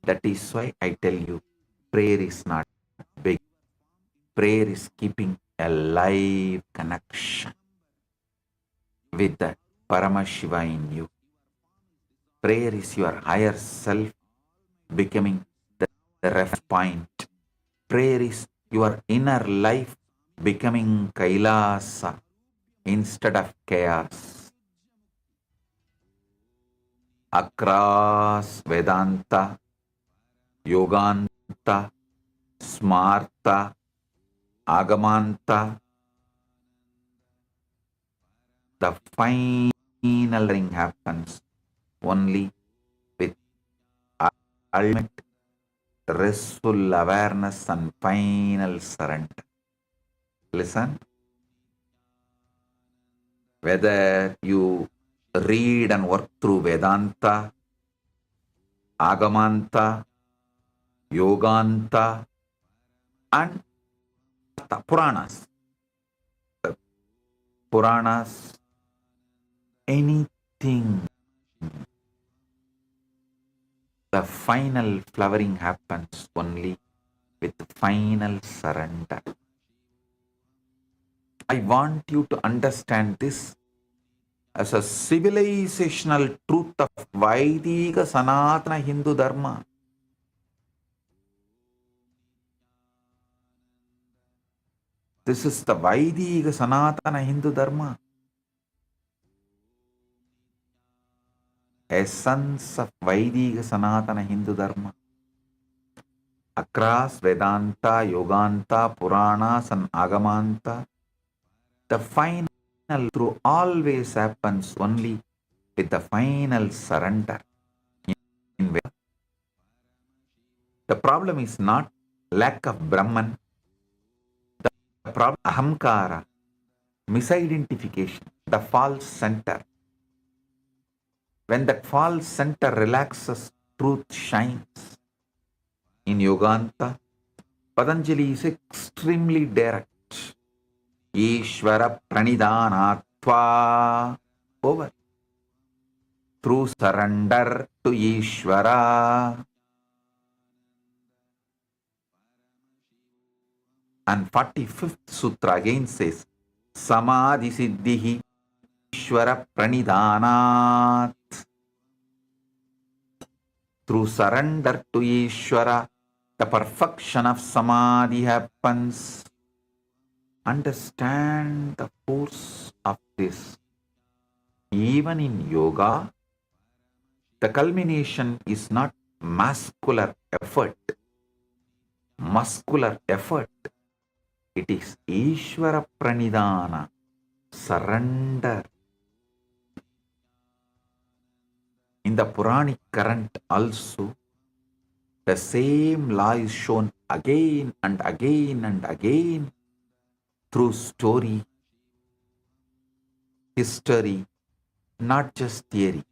That is why I tell you, prayer is not big. Prayer is keeping a live connection with the Paramashiva in you. Prayer is your higher self becoming the reference point. Prayer is your inner life becoming Kailasa instead of chaos. Across Vedanta, Yoganta, Smarta, Agamanta, the final ring happens only with ultimate restful awareness and final surrender. Listen, whether you read and work through Vedanta, Agamanta, Yoganta, and Puranas. Puranas, anything. The final flowering happens only with final surrender. I want you to understand this as a civilizational truth of Vaidika Sanatana Hindu Dharma. This is the Vaidika Sanatana Hindu Dharma. Essence of Vaidika Sanatana Hindu Dharma. Across Vedanta, Yoganta, Puranas and Agamanta, the final through always happens only with the final surrender. The problem is not lack of Brahman. The problem is ahamkara, misidentification, the false center. When that false center relaxes, truth shines. In Yoganta, Patanjali is extremely direct. Ishvara pranidhanatva. Over. Through surrender to Ishvara. And 45th Sutra again says, Samadhi Siddhihi Ishvara Pranidhanat. Through surrender to Ishvara, the perfection of Samadhi happens. Understand the force of this. Even in yoga, the culmination is not muscular effort. It is Ishvara Pranidhana, surrender. In the Puranic current also, the same law is shown again and again and again. through story, history, not just theory.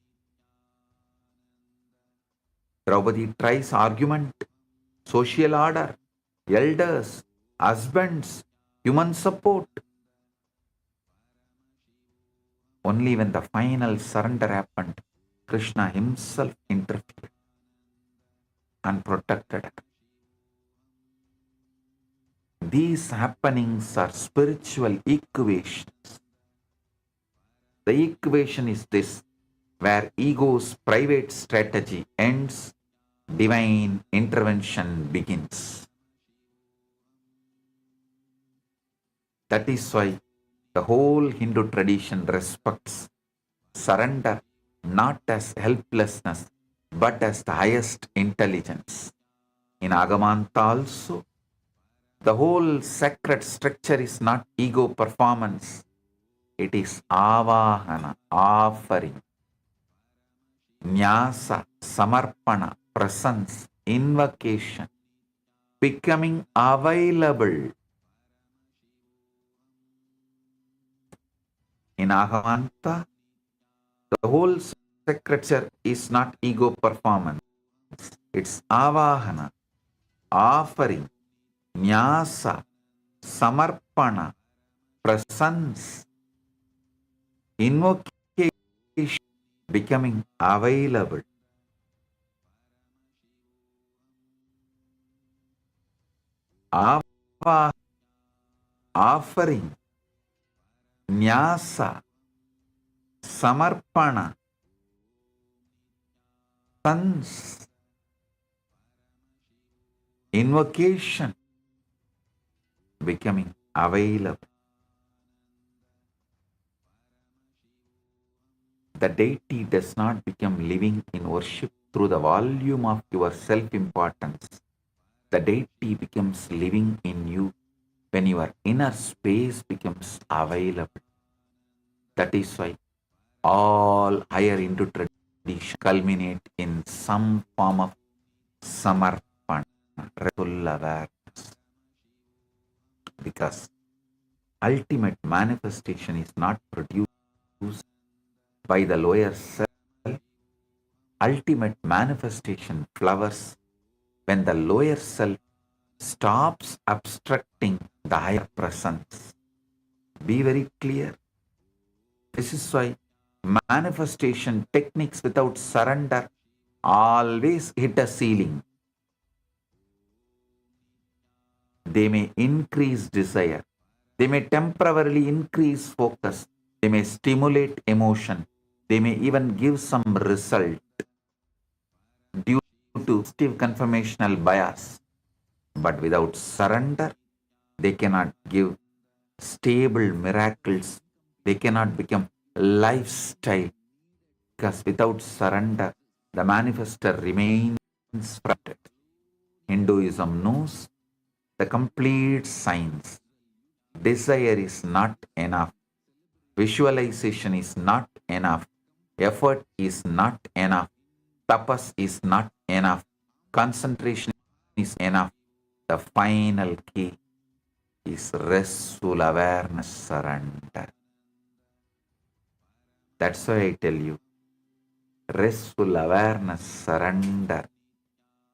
Draupadi tries argument, social order, elders, husbands, human support. Only when the final surrender happened, Krishna himself interfered and protected her. These happenings are spiritual equations. The equation is this: where ego's private strategy ends, divine intervention begins. That is why the whole Hindu tradition respects surrender not as helplessness but as the highest intelligence. In Agamanta also, the whole sacred structure is not ego performance, it is avahana, offering, nyasa, samarpana, presence, invocation, becoming available. In Agamanta, the whole structure is not ego performance, it's avahana, offering, nyasa, samarpana, presence, invocation, becoming available. Offering, nyasa, samarpana, presence, invocation, becoming available. The deity does not become living in worship through the volume of your self-importance. The deity becomes living in you when your inner space becomes available. That is why all higher Hindu traditions culminate in some form of samarpana, full awareness. Because ultimate manifestation is not produced by the lower self. Ultimate manifestation flowers when the lower self stops obstructing the higher presence. Be very clear. This is why manifestation techniques without surrender always hit a ceiling. They may increase desire. They may temporarily increase focus. They may stimulate emotion. They may even give some result due to positive conformational bias. But without surrender, they cannot give stable miracles. They cannot become lifestyle. Because without surrender, the manifester remains fragmented. Hinduism knows the complete science. Desire is not enough. Visualization is not enough. Effort is not enough. Tapas is not enough. Concentration is enough. The final key is restful awareness, surrender. That's why I tell you, restful awareness, surrender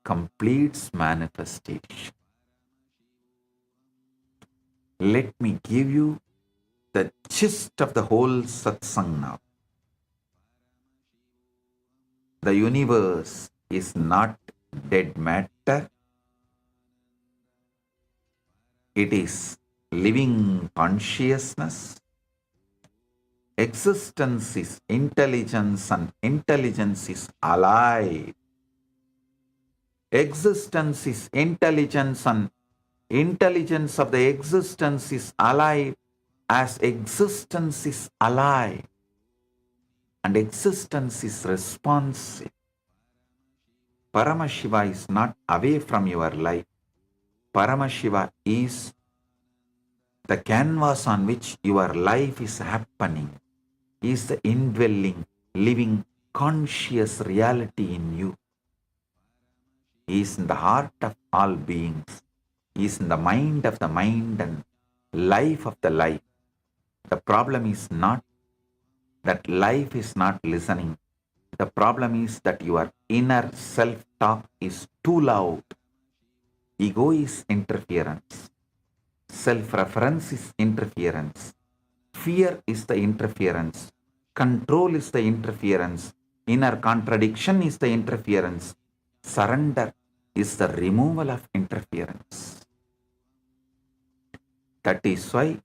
completes manifestation. Let me give you the gist of the whole satsang now. The universe is not dead matter. It is living consciousness. Existence is intelligence and intelligence is alive. Existence is intelligence and intelligence of the existence is alive as existence is alive. And existence is responsive. Paramashiva is not away from your life. Paramashiva is the canvas on which your life is happening, is the indwelling, living, conscious reality in you. He is in the heart of all beings. He is in the mind of the mind and life of the life. The problem is not that life is not listening. The problem is that your inner self-talk is too loud. Ego is interference. Self-reference is interference. Fear is the interference. Control is the interference. Inner contradiction is the interference. Surrender is the removal of interference. That is why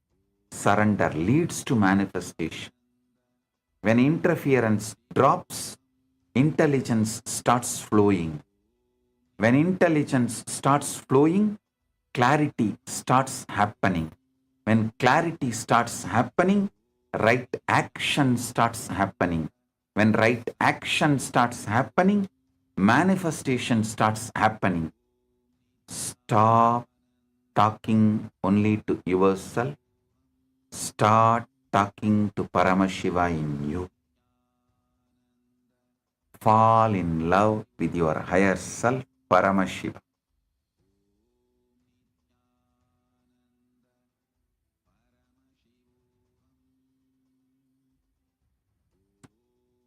surrender leads to manifestation. When interference drops, intelligence starts flowing. When intelligence starts flowing, clarity starts happening. When clarity starts happening, right action starts happening. When right action starts happening, manifestation starts happening. Stop talking only to yourself. Start talking to Paramashiva in you. Fall in love with your higher self, Paramashiva.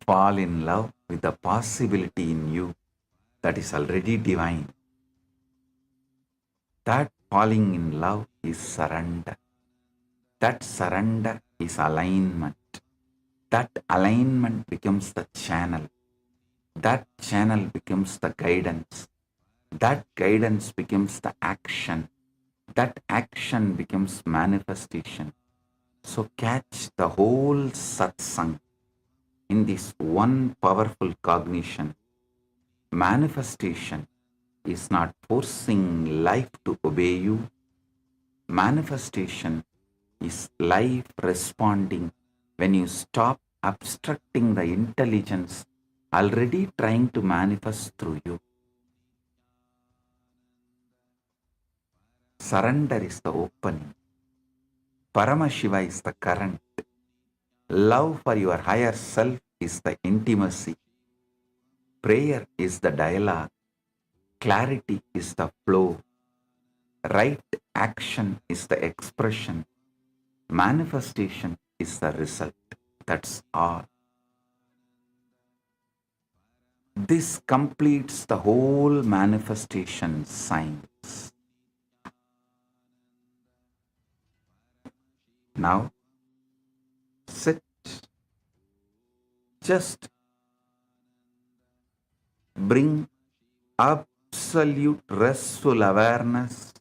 Fall in love with the possibility in you that is already divine. That falling in love is surrender. That surrender is alignment. That alignment becomes the channel. That channel becomes the guidance. That guidance becomes the action. That action becomes manifestation. So catch the whole satsang in this one powerful cognition. Manifestation is not forcing life to obey you. Manifestation is life responding when you stop obstructing the intelligence already trying to manifest through you. Surrender is the opening. Paramashiva is the current. Love for your higher self is the intimacy. Prayer is the dialogue. Clarity is the flow. Right action is the expression. Manifestation is the result. That's all. This completes the whole manifestation science. Now, sit. Just bring absolute restful awareness.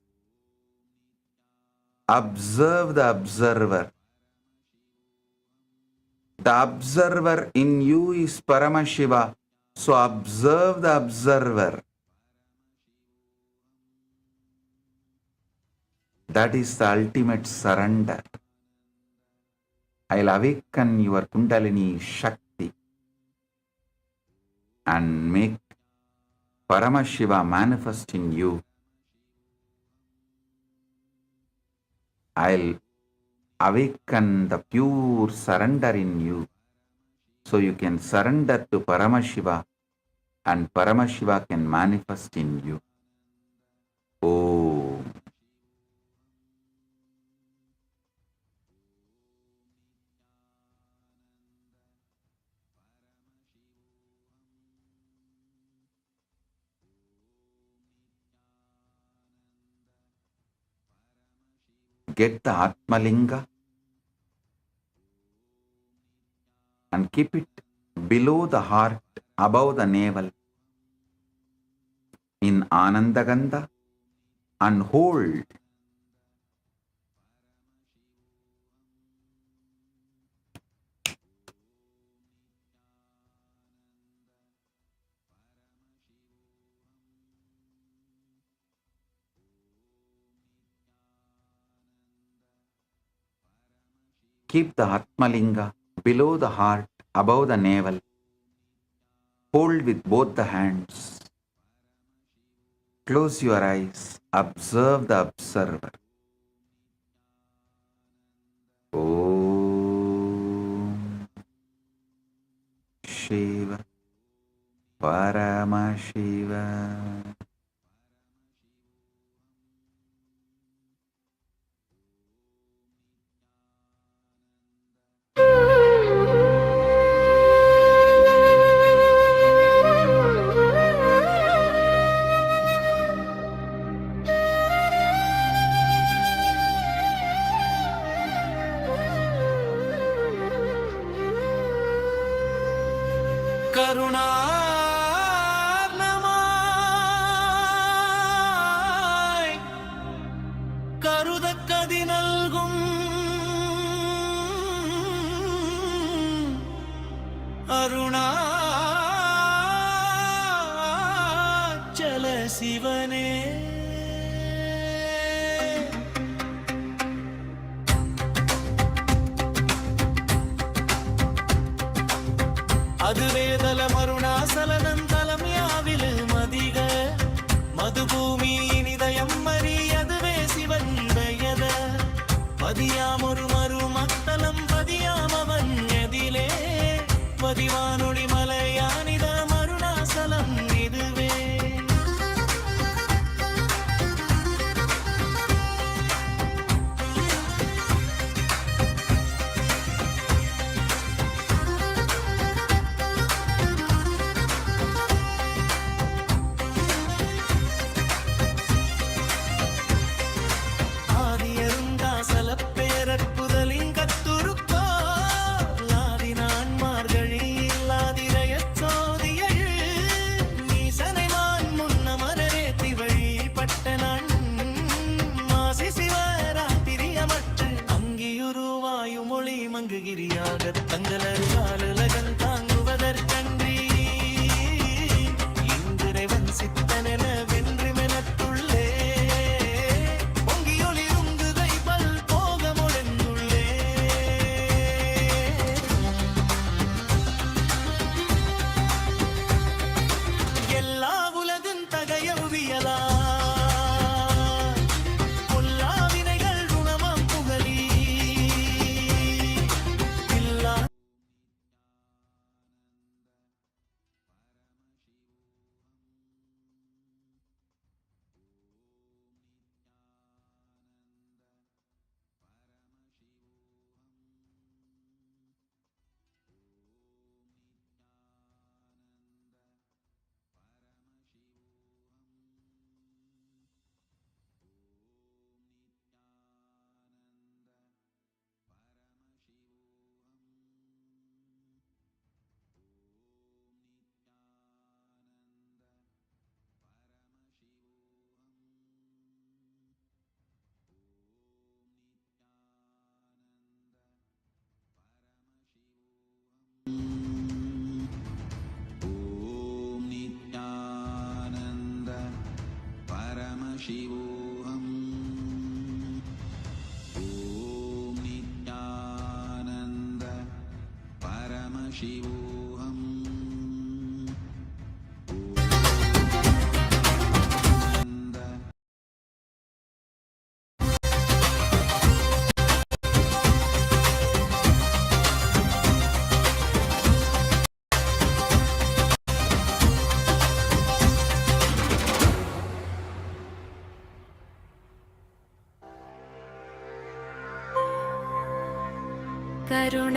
Observe the observer. The observer in you is Paramashiva. So observe the observer. That is the ultimate surrender. I'll awaken your Kundalini Shakti and make Paramashiva manifest in you. I'll awaken the pure surrender in you so you can surrender to Paramashiva and Paramashiva can manifest in you. Om. Get the Atmalinga and keep it below the heart, above the navel, in Anandagandha, and hold. Keep the Atmalinga below the heart, above the navel. Hold with both the hands. Close your eyes. Observe the observer. Om Shiva Paramashiva. கருணார்ணமாய் கருதக்கதி நல்கும் அருணாச்சல சிவனே. அதுவேதல மருணாசலனந்தலம் யாவிலும் அதிக மதுபூமி இனிதயம் மறி அதுவே சிவன் பெயர பதியாமொரு மறு மத்தலம் பதியாமவன் எதிலே பதிவானொளி மலையானித மருணாசலம் இதுவே. மங்குகிரியாக தங்களர் காலுலகன் தாங்குவதற்கன்றி இந்திரவன் சித்தனென வென்று மெனத்துள்ளே பொங்கியொளி உங்குகை பல் போக முழந்துள்ளே. எல்லா உலகின் தகையவியலா शिवोऽहम् ॐ नित्यानन्द परमशिवोऽहम्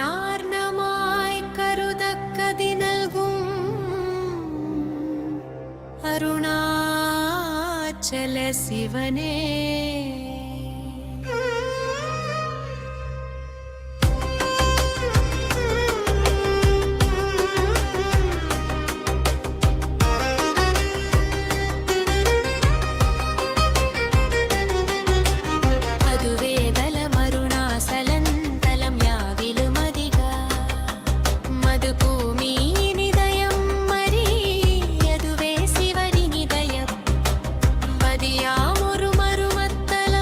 கருணார்ணமாய் கருதக்கதி நல்கும் அருணாச்சல சிவனே. பதியாமொரு மருமத்தலம்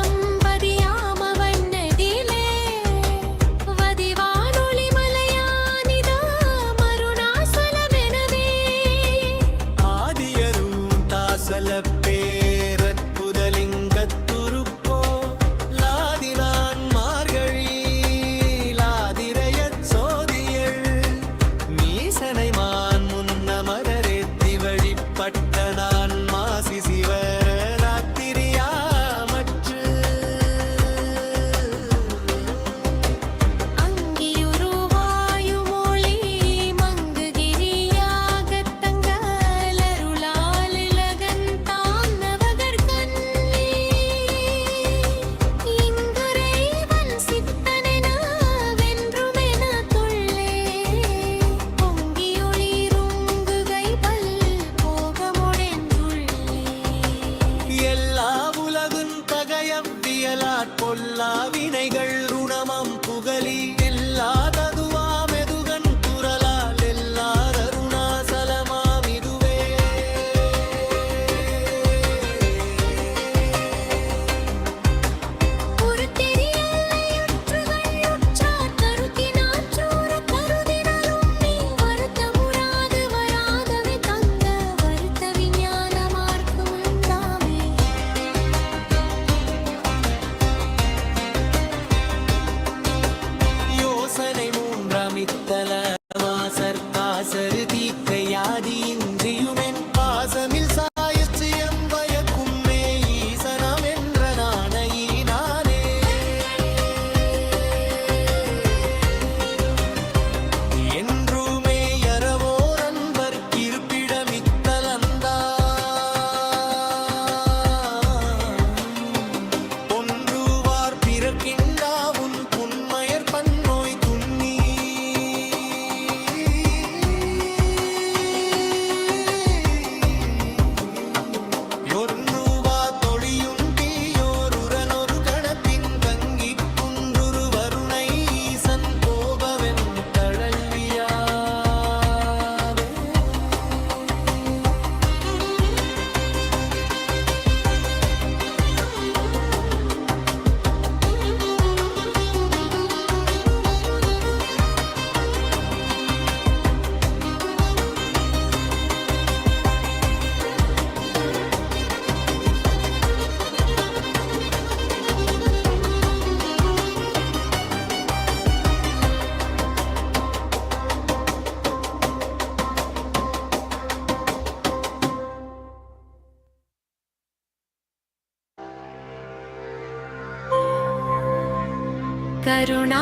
ஈக்கையாதி இன்றியுமென் பாசமில் சாயச்சியம் வயக்கும்மே ஈசனம் என்ற நானே என்றுமே யரவோர் அன்பர் இருப்பிடமித்தலந்தா ஒன்றுவார் பிறர்க்கின்றா உன் புன்மயர் பன்னோய் துண்ணி ஒன்றுவா தொழியும் தீயோர் உரனொரு கணத்தின் தங்கி குன்றுரு வருணை ஈசன் கோபவென் தழல்வியாவே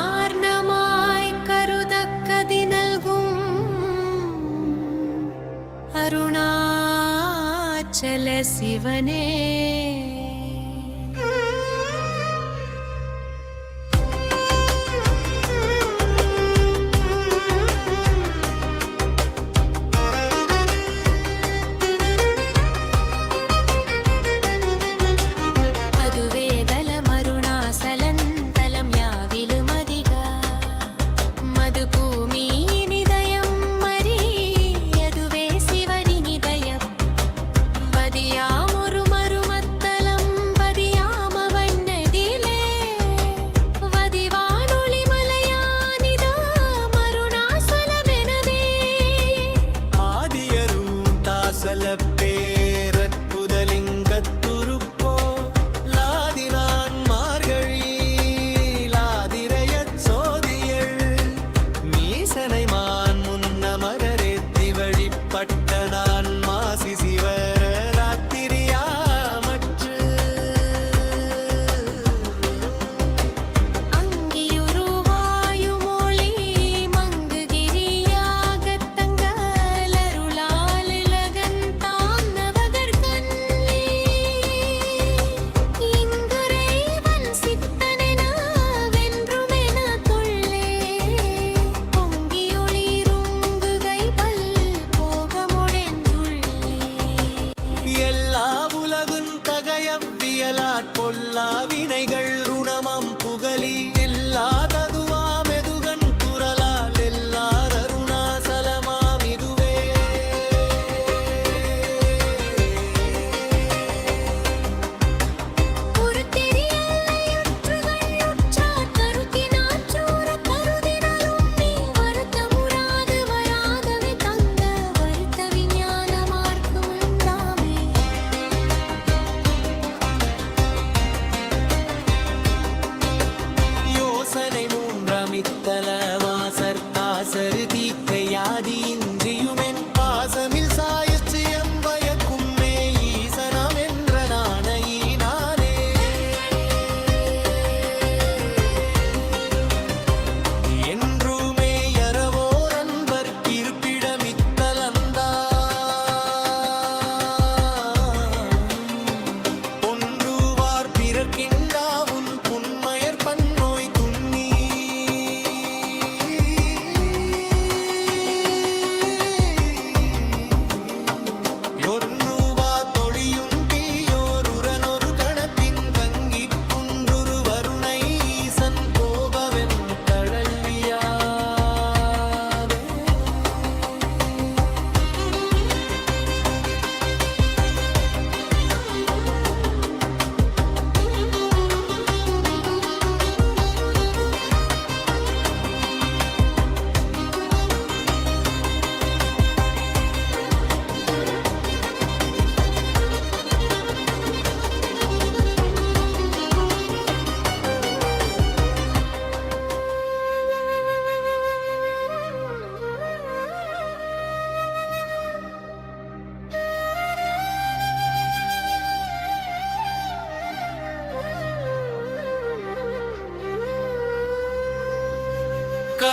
கருணார்ணமாய் கருதக்கதி நல்கும் அருணாச்சல சிவனே மதுவேதலமருணாசலந்தலம் யாவிலுமதிகா மதுபூமி நிதயம் மரியதுவே சிவனி நிதயம் பதியாமொரு மருமத்தலம்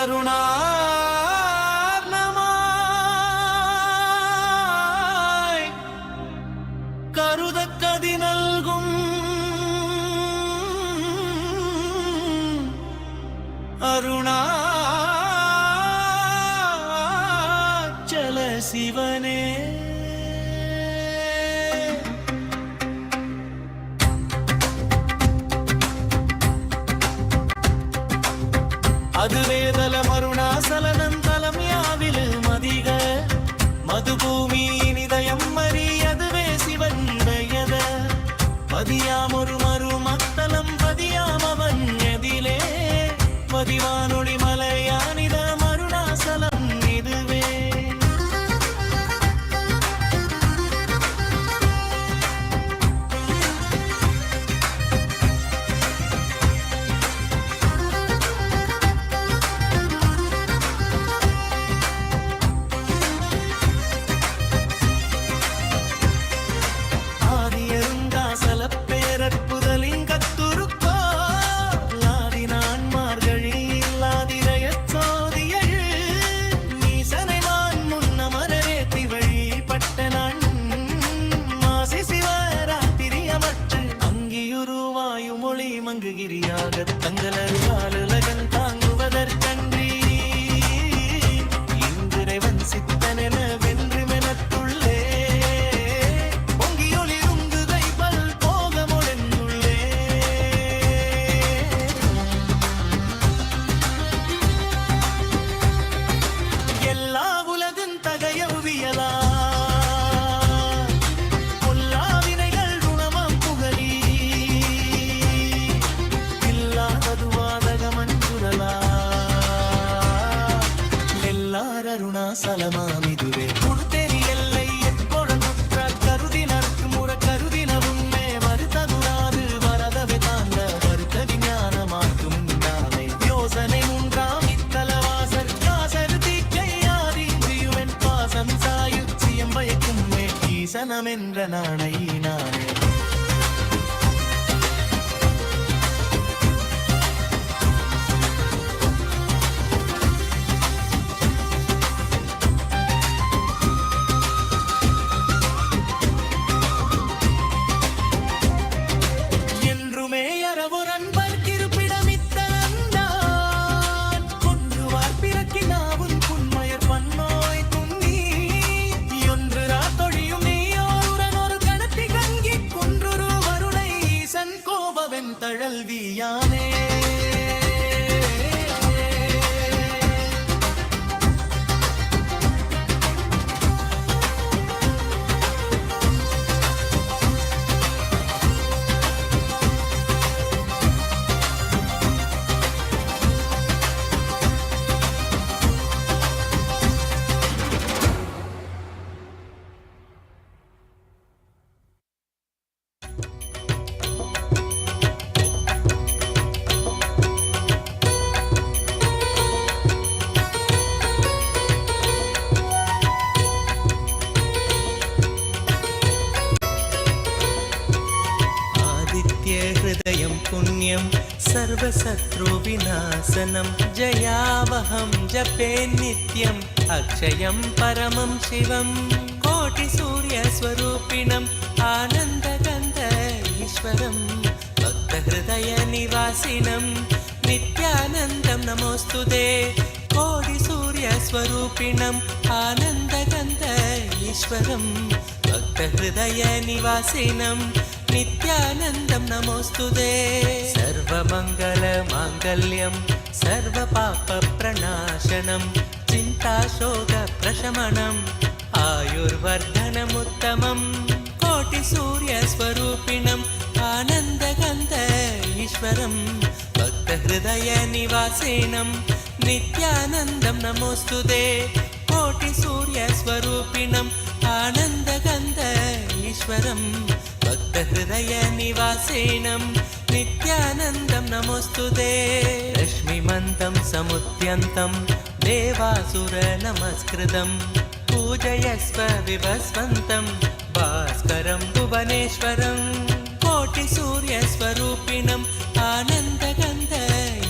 கருணார்ணமாய் கருதக்கதி நல்கும் அருணாச்சல சிவனே. அதுவேதல மருணாசலனம் தலம் யாவிலும் அதிக மதுபூமி நிதயம் மறி அதுவே சிவன்பயத பதியாமொரு மறு மத்தலம் பதியாமவன் எதிலே பதிவானொளி மலையானித மருணாசலம் இதுவே. மங்குகிரியாக தங்களர் காலுலகன் தாங்குவதற்கன்றி இந்திரைவன் சித்தனென வென்று மெனத்துள்ளே பொங்கியொளி உங்குகை பல் போகமுழந்துள்ளே. எல்லா உலகின் தகையவியலா அருணாசலமாமிதுவே குடுத்தெறி எல்லை எப்பொழுதுற்ற கருதினருக்கு முற கருதின உண்மை வருத்ததுராது வரதவை தாங்க வருத்த விஞ்ஞானமாக்கும் நாமே யோசனை மூன்றாம் இத்தலவாசர் காசர் தீக்கையாதீந்தியுவன் பாசம் சாயுச்சியம் பயக்கும் ஈசனம் என்ற நாணை நானே. தழல்வியானே पुण्यं सर्वशत्रुविनाशनं जयावहं जपे नित्यम् अक्षयं परमं शिवं कोटिसूर्यस्वरूपिणम् आनन्दगन्ध ईश्वरं भक्तहृदयनिवासिनं नित्यानन्दं नमोऽस्तुते कोटिसूर्यस्वरूपिणम् आनन्दगन्ध ईश्वरं भक्तहृदयनिवासिनं नित्यानन्दं नमोऽस्तुते सर्वमङ्गलमाङ्गल्यं सर्वपापप्रणाशनं चिन्ताशोकप्रशमनम् आयुर्वर्धनमुत्तमं कोटिसूर्यस्वरूपिणम् आनन्दगन्ध ईश्वरं भक्तहृदयनिवासिनं नित्यानन्दं नमोऽस्तुते कोटिसूर्यस्वरूपिणम् आनन्दगन्ध ईश्वरं भक्तहृदयनिवासिनं नित्यानन्दं नमोऽस्तुते रश्मिमन्तं समुद्यन्तं देवासुरनमस्कृतं पूजयस्व विभस्वन्तं भास्करं भुवनेश्वरं कोटिसूर्यस्वरूपिणम् आनन्दगन्ध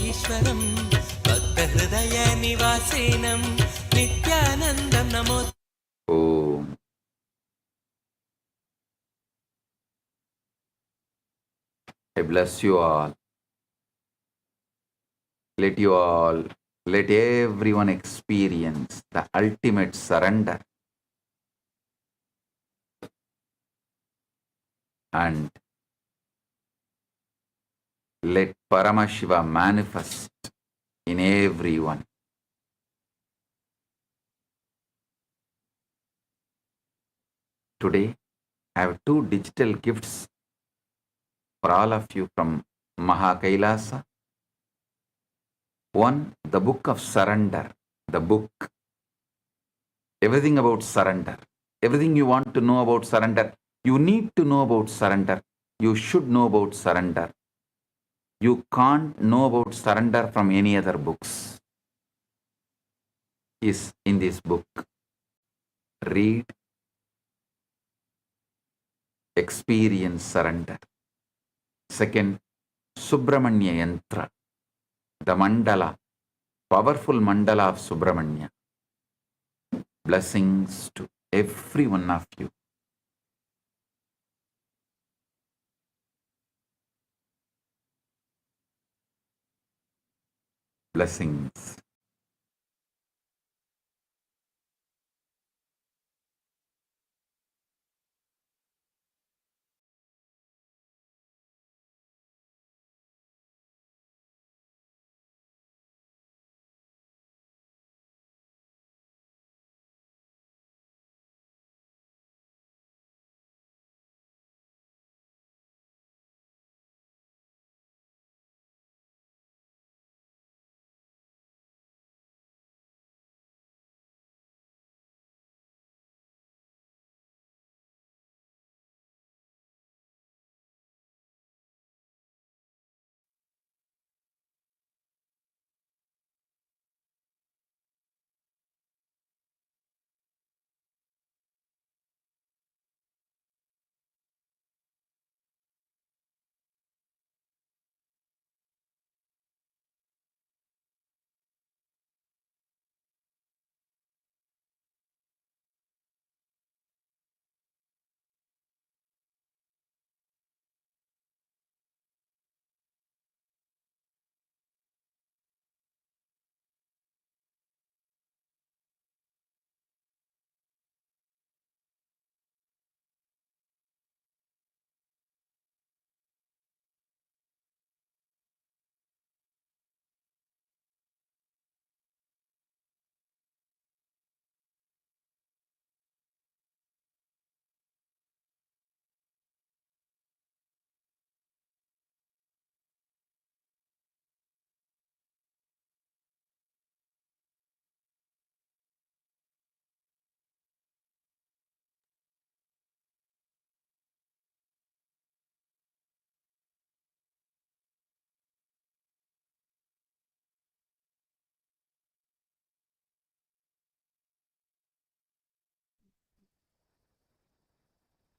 ईश्वरं भक्तहृदय निवासिनं नित्यानन्दं नमो Om. I bless you all. Let you all, let everyone experience the ultimate surrender and let Paramashiva manifest in everyone. Today, I have two digital gifts for all of you from Kailasa. One, the book of surrender, the book, everything about surrender. Everything you want to know about surrender, you need to know about surrender. You should know about surrender. You can't know about surrender from any other books. Is in this book. Read, experience surrender. Second, Subramanya Yantra, the mandala, powerful mandala of Subramanya. Blessings to every one of you. Blessings.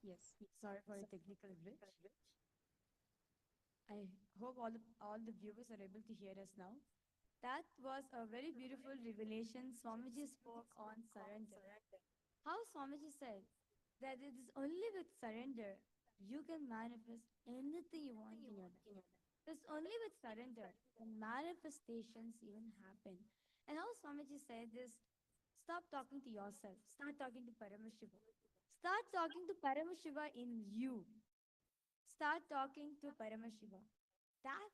Yes, sorry for the technical glitch. I hope all the viewers are able to hear us now. That was a very beautiful revelation. Swamiji spoke on surrender. How Swamiji said that it is only with surrender you can manifest anything you want in your life. It's only with surrender the manifestations even happen. And how Swamiji said this, stop talking to yourself, start talking to Paramashiva. Start talking to Paramashiva in you. Start talking to Paramashiva. That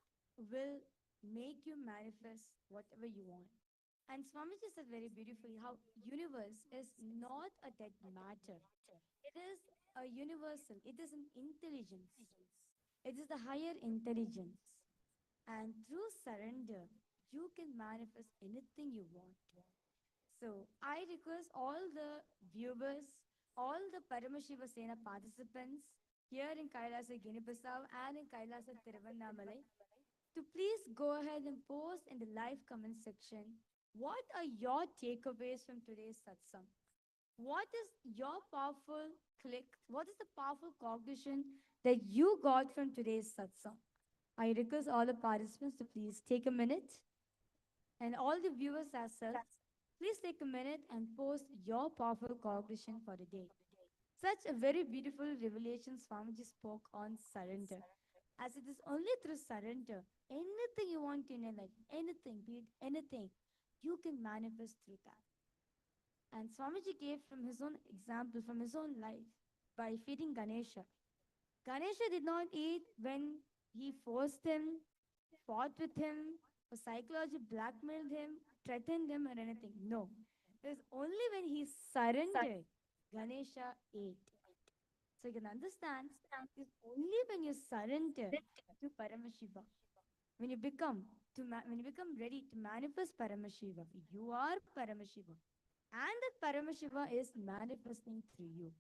will make you manifest whatever you want. And Swamiji said very beautifully how universe is not a dead matter. It is a universal. It is an intelligence. It is the higher intelligence. And through surrender, you can manifest anything you want. So I request all the viewers, all the Paramashiva Sena participants here in Kailasa Guinea-Bissau and in Kailasa Tiruvannamalai to please go ahead and post in the live comment section what are your takeaways from today's satsang. What is your powerful click? What is the powerful cognition that you got from today's satsang? I request all the participants to please take a minute And all the viewers as well, please take a minute and post your powerful cognition for the day. Such a very beautiful revelation Swamiji spoke on surrender. As it is only through surrender, anything you want in your life, anything, be it anything, you can manifest through that. And Swamiji gave from his own example, from his own life, by feeding Ganesha. Ganesha did not eat when he forced him, fought with him, or psychologically blackmailed him, threatened him, or anything. No. It was only when he surrendered, Ganesha ate. So you can understand, it's only when you surrender to Paramashiva, when you become ready to manifest Paramashiva, you are Paramashiva, and that Paramashiva is manifesting through you.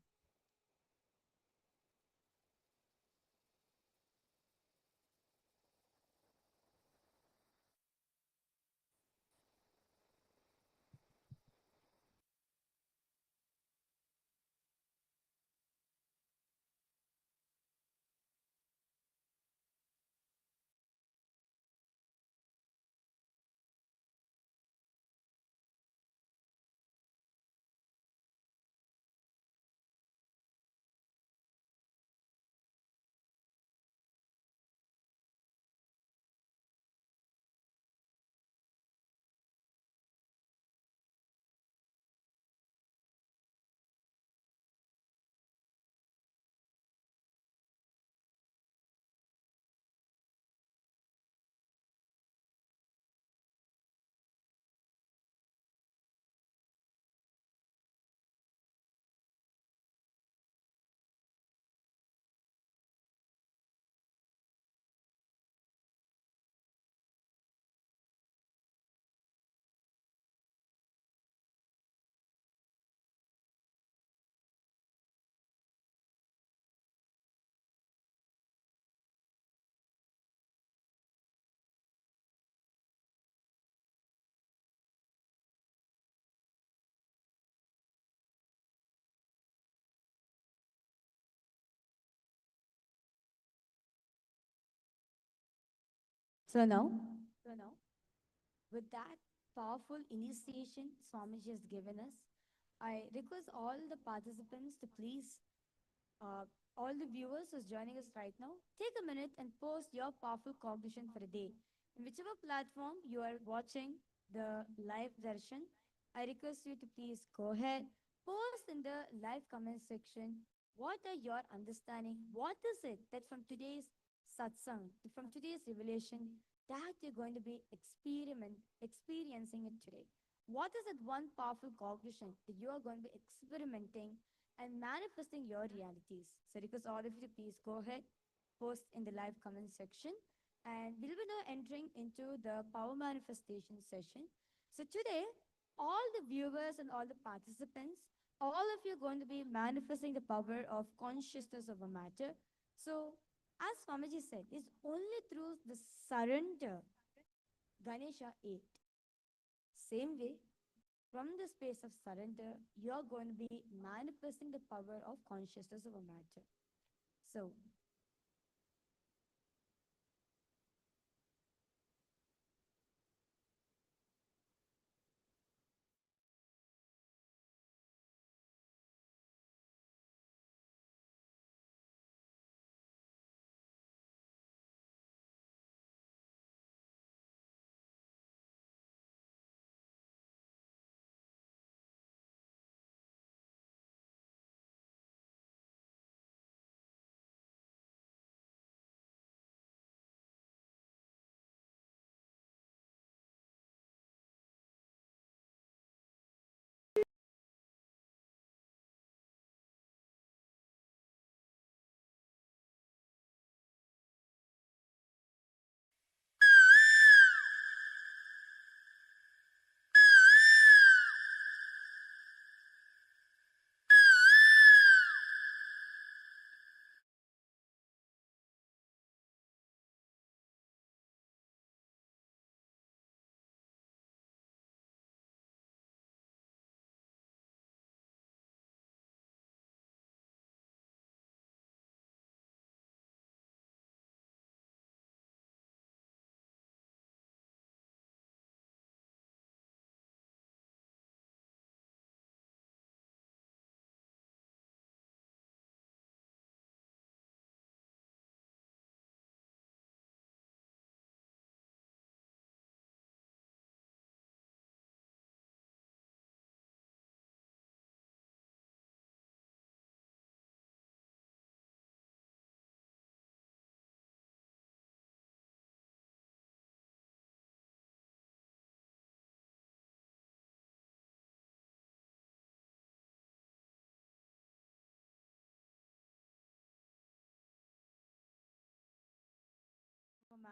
So now, with that powerful initiation Swamiji has given us, I request all the participants to please, uh, all the viewers who's joining us right now, take a minute and post your powerful cognition for the day. In whichever platform you are watching the live darshan, I request you to please go ahead, post in the live comment section what are your understanding, what is it that from today's satsang, from today's revelation, that you're going to be experiencing it today. What is that one powerful cognition that you are going to be experimenting and manifesting your realities? So request all of you to please go ahead, post in the live comment section, and we'll be now entering into the power manifestation session. So today, all the viewers and all the participants, all of you are going to be manifesting the power of consciousness of a matter. So as Swamiji said, it's only through the surrender Ganesha ate. Same way, from the space of surrender, you're going to be manifesting the power of consciousness of a matter. So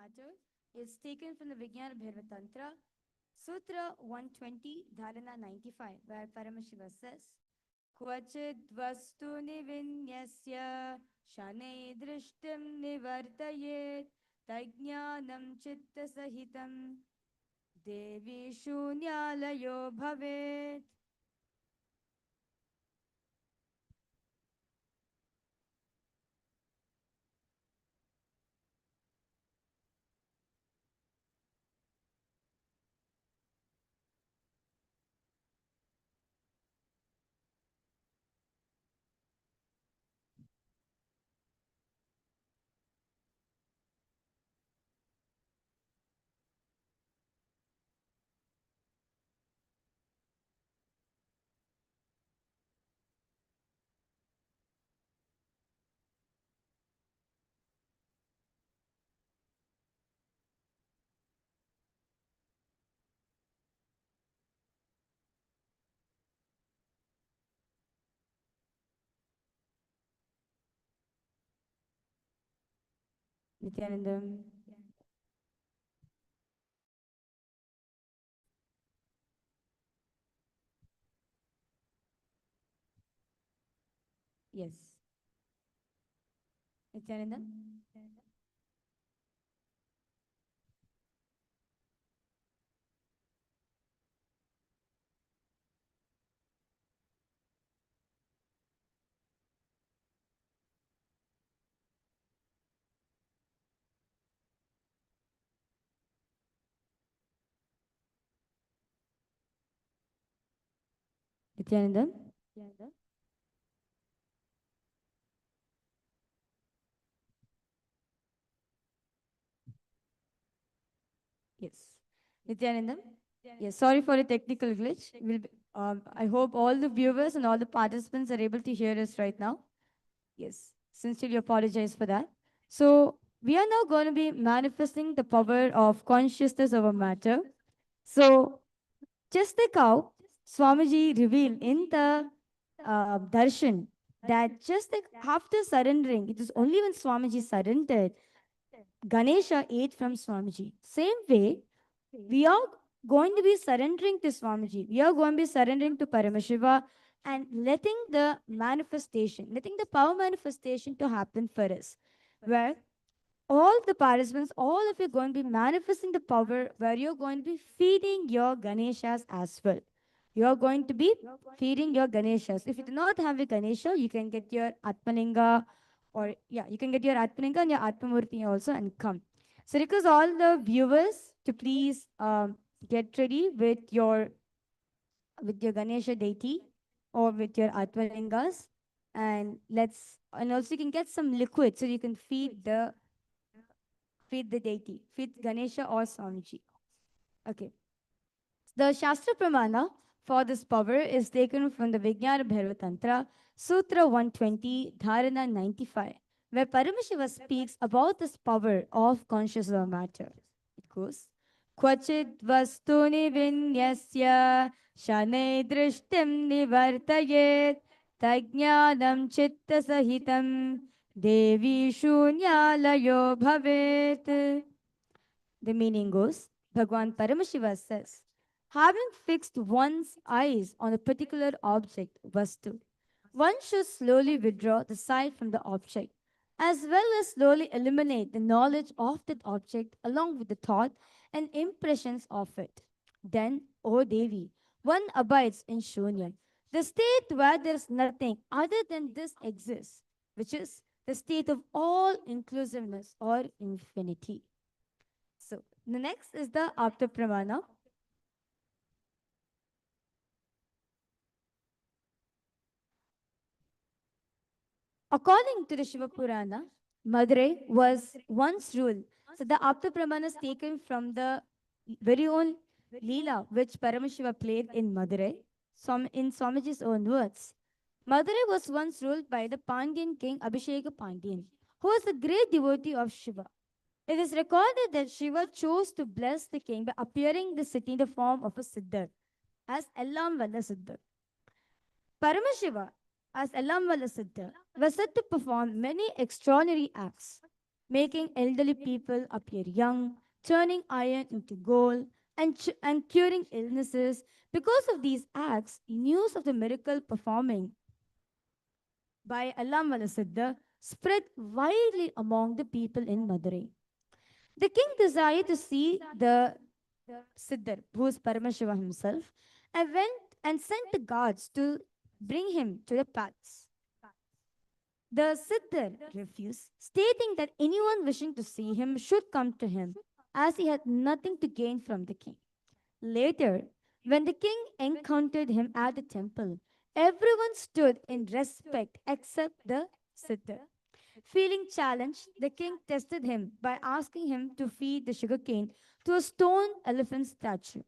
matter is taken from the Vijnana Bhairava Tantra, Sutra 120, Dharana 95, where Paramashiva says, Kvachid vastu nivinyasya shane drishtim nivartayet tajnanam chitta sahitam devi shunyalayo bhavet. Nithyananda. Yes. Nithyananda. Nithyananda. Yes. Nithyananda. Yes, sorry for the technical glitch. I hope all the viewers and all the participants are able to hear us right now. Yes, sincerely apologize for that. So, we are now going to be manifesting the power of consciousness over matter. So, just like how Swamiji revealed in the darshan that just like after surrendering, it is only when Swamiji surrendered, Ganesha ate from Swamiji. Same way, we are going to be surrendering to Swamiji. We are going to be surrendering to Paramashiva and letting the manifestation, letting the power manifestation to happen for us. Where all the participants, all of you are going to be manifesting the power where you're going to be feeding your Ganeshas as well. You're going to be feeding your Ganeshas. If you do not have a Ganesha, you can get your Atmalinga or yeah, you can get your Atmalinga and your Atmamurti also and come. So request all the viewers to please get ready with your Ganesha deity or with your Atmalingas and also you can get some liquid so you can feed the deity, feed Ganesha or Swamiji. Okay. The Shastra Pramana for this power is taken from the Vijnana Bhairava Tantra, Sutra 120, Dharana 95, where Paramashiva speaks about this power of consciousness of matter. It goes, Kvachid vastuni vinyasya shane drishtim nivartayet tajnanam chitta sahitam devi shunyalayo bhavet. The meaning goes, Bhagwan Paramashiva says, having fixed one's eyes on a particular object, Vastu, one should slowly withdraw the sight from the object, as well as slowly eliminate the knowledge of that object along with the thought and impressions of it. Then, O Devi, one abides in Shunya, the state where there is nothing other than this exists, which is the state of all inclusiveness or infinity. So the next is the Apta Pramana. According to the Shiva Purana, Madurai was once ruled. So the Apta Pramana is taken from the very own Leela which Paramashiva played in Madurai, in Swamiji's own words. Madurai was once ruled by the Pandyan king Abhisheka Pandyan, who was a great devotee of Shiva. It is recorded that Shiva chose to bless the king by appearing in the city in the form of a Siddhar, as Ellam Valla Siddhar. Paramashiva, as Ellam Valla Siddhar, was said to perform many extraordinary acts. making elderly people appear young, turning iron into gold, and curing illnesses. Because of these acts, news of the miracle performing by Allamala Siddha spread widely among the people in Madurai. The king desired to see the Siddhar, who is Paramashiva himself, and went and sent the guards to bring him to the palace. The Siddhar refused, stating that anyone wishing to see him should come to him, as he had nothing to gain from the king. Later, when the king encountered him at the temple, everyone stood in respect except the Siddhar. Feeling challenged, the king tested him by asking him to feed the sugarcane to a stone elephant statue.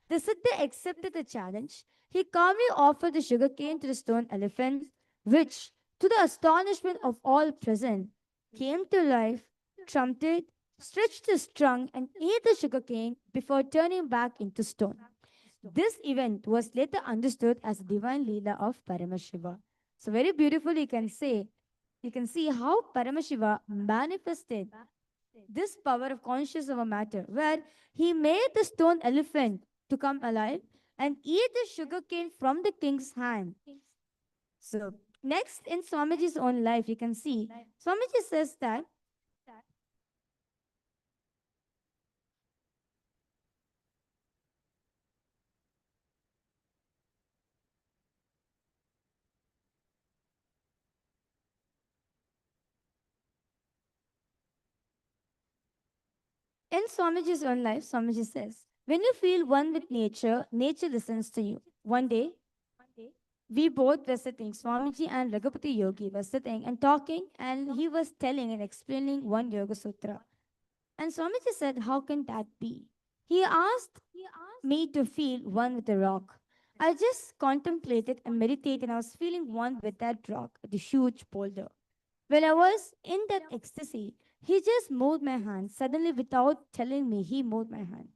The Siddha accepted the challenge. He calmly offered the sugarcane to the stone elephant, which, to the astonishment of all present, came to life, trumpeted, stretched his trunk, and ate the sugarcane before turning back into stone. This event was later understood as the divine Leela of Paramashiva. So, very beautifully, you can see how Paramashiva manifested this power of conscious of a matter, where he made the stone elephant to come alive and eat the sugarcane from the king's hand. So, next in Swamiji's own life, you can see Swamiji says that in Swamiji's own life, Swamiji says, when you feel one with nature, nature listens to you. One day, we both were sitting, Swamiji and Raghupati Yogi were sitting and talking, and he was telling and explaining one Yoga Sutra. And Swamiji said, how can that be? He asked me to feel one with the rock. I just contemplated and meditated, and I was feeling one with that rock, the huge boulder. When I was in that ecstasy, he just moved my hand. Suddenly, without telling me, he moved my hand.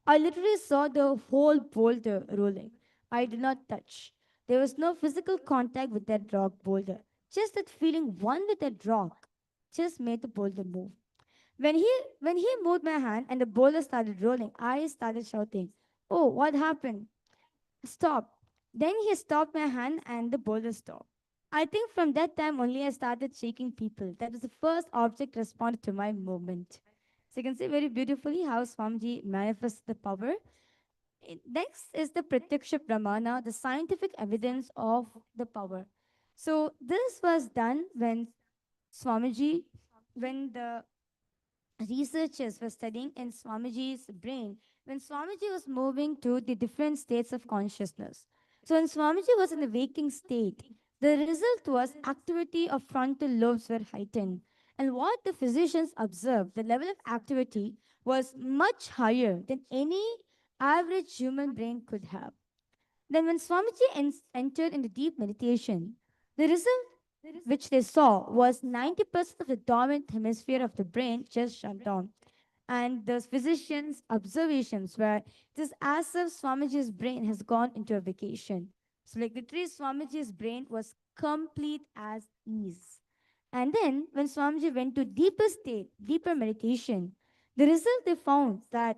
I literally saw the whole boulder rolling. I did not touch. There was no physical contact with that rock boulder. Just that feeling one with that rock just made the boulder move. When he moved my hand and the boulder started rolling, I started shouting, "Oh, what happened? Stop." Then he stopped my hand and the boulder stopped. I think from that time only I started shaking people. That was the first object responded to my movement. So you can see very beautifully how Swamiji manifests the power. Next is the Pratyaksha Pramana, the scientific evidence of the power. So this was done when Swamiji, when the researchers were studying in Swamiji's brain when Swamiji was moving to the different states of consciousness. So when Swamiji was in the waking state, the result was activity of frontal lobes were heightened. And what the physicians observed, the level of activity was much higher than any average human brain could have. Then, when Swamiji entered into deep meditation, the result which they saw was 90% of the dominant hemisphere of the brain just shut down. And the physician's observations were it is as if Swamiji's brain has gone into a vacation. So, like literally, Swamiji's brain was complete as ease. And then, when Swamiji went to deeper state, deeper meditation, the result they found that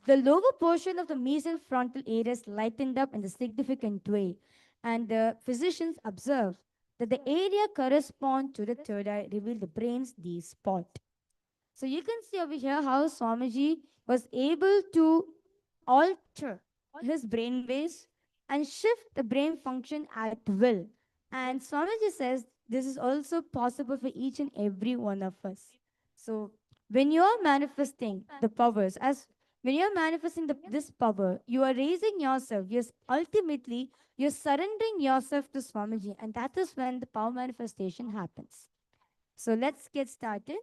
the lower portion of the mesial frontal areas lightened up in a significant way. And the physicians observed that the area correspond to the third eye revealed the brain's D spot. So you can see over here how Swamiji was able to alter his brain waves and shift the brain function at will. And Swamiji says this is also possible for each and every one of us. So when you are manifesting the powers, as when you are manifesting this power, you are raising yourself. Ultimately, you're surrendering yourself to Swamiji, and that is when the power manifestation happens. So let's get started.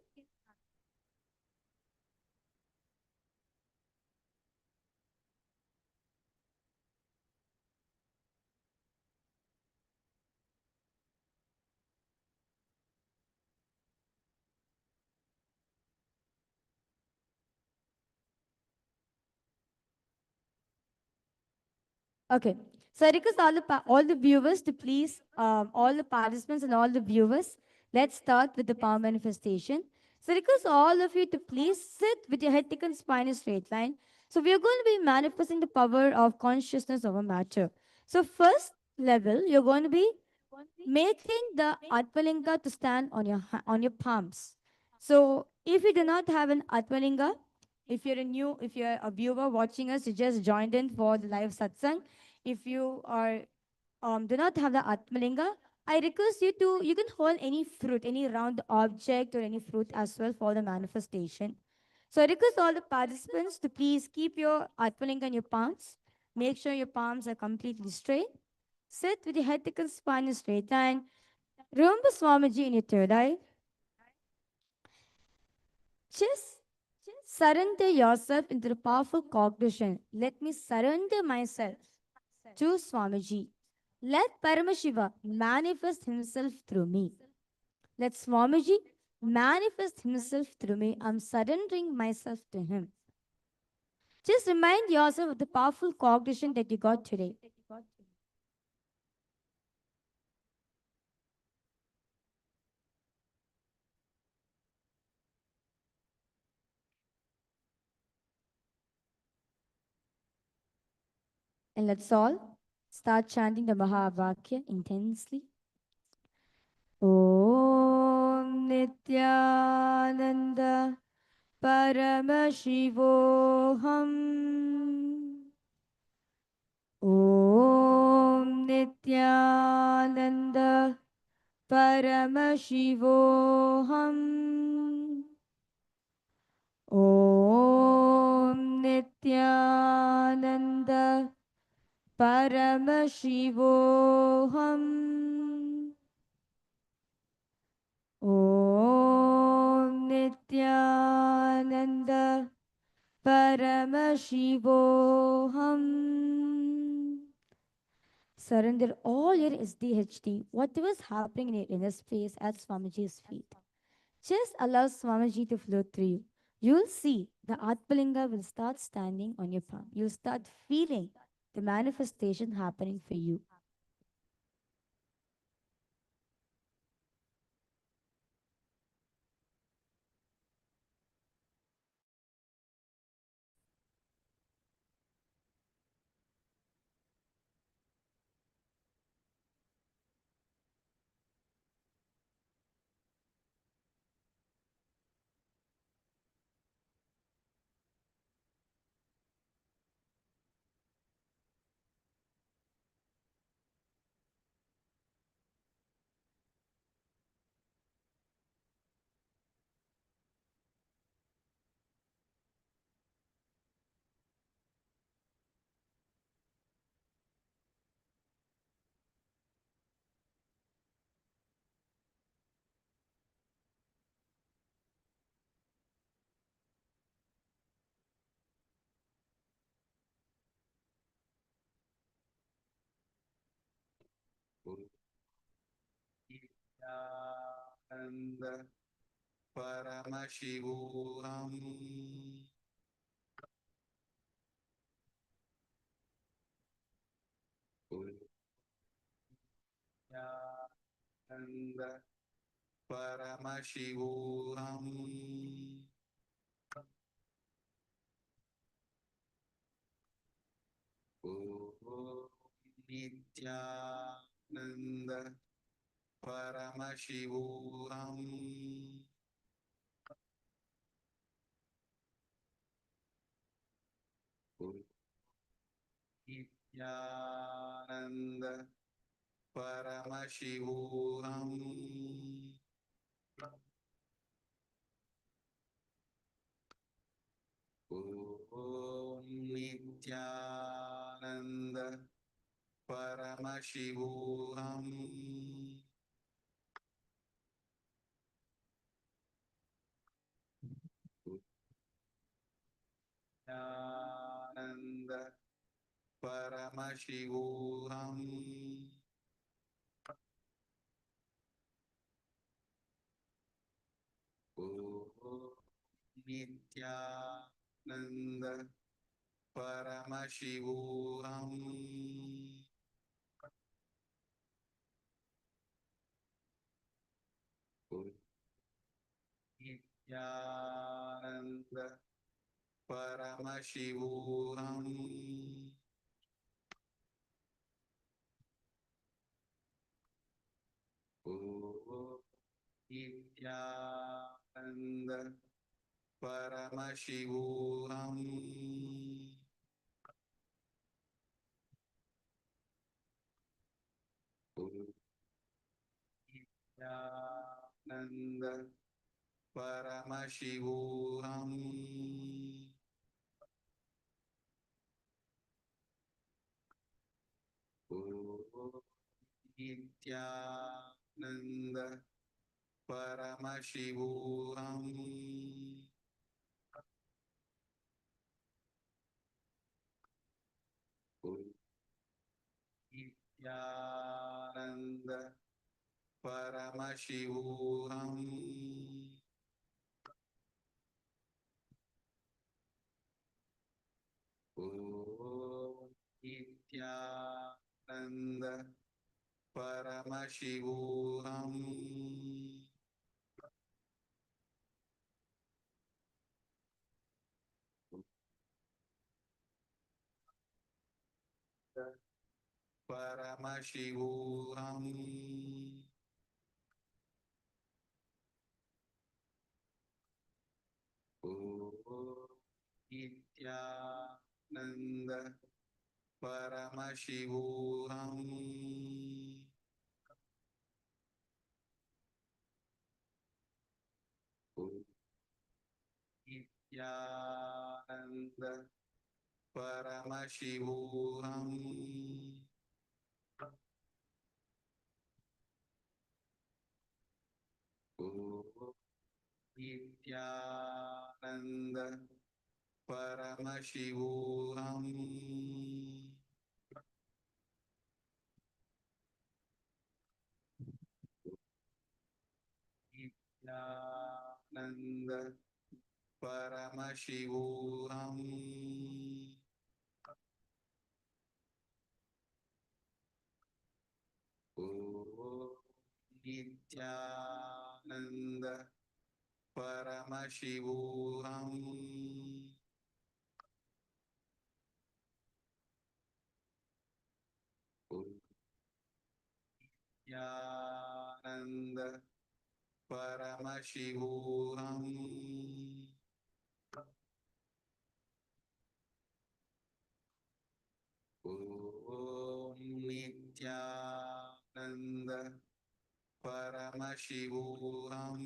Okay. So I request all the viewers to please, all the participants and all the viewers, let's start with the power manifestation. So request all of you to please sit with your head thick and spine in straight line. So we are going to be manifesting the power of consciousness over matter. So first level, you're going to be making the Atmalinga to stand on your on your palms. So if you do not have an Atmalinga, if you're a viewer watching us, you just joined in for the live satsang. If you are do not have the Atmalinga, I request you to, you can hold any fruit, any round object or any fruit as well for the manifestation. So I request all the participants to please keep your Atmalinga in your palms. Make sure your palms are completely straight. Sit with your head thick and spine in straight line. Remember Swamiji in your third eye. Just surrender yourself into the powerful cognition. Let me surrender myself to Swamiji. Let Paramashiva manifest himself through me. Let Swamiji manifest himself through me. I'm surrendering myself to him. Just remind yourself of the powerful cognition that you got today. And let's all start chanting the Mahavakya intensely. Om Nithyananda Paramashivoham. Om Nithyananda Paramashivoham. Om Nithyananda Paramashivoham. Om Nithyananda Paramashivoham. Surrender all your SDHD, whatever is happening in your inner space at Swamiji's feet. Just allow Swamiji to flow through you. You'll see the Atmalinga will start standing on your palm. You'll start feeling the manifestation happening for you. Nithyananda Paramashivoham. Nithyananda Paramashivoham. Om Nithyananda Paramashivoham. Om Nithyananda Paramashivoham. Om Nithyananda Paramashivoham. Nithyananda Paramashivoham. Om Nithyananda Paramashivoham. Om Nithyananda Paramashivam Om Nithyananda Paramashivam Om Nithyananda Paramashivam Om Nithyananda Paramashivam Om Nithyananda Paramashivam Om Nithyananda Paramashivam Paramashivam Om Nithyananda Paramashivam Om Nithyananda Paramashivam Om Nithyananda Paramashivam Nithyananda Paramashivam Om Nithyananda Paramashivam Om Nithyananda Paramashivam Om Nithyananda Paramashivam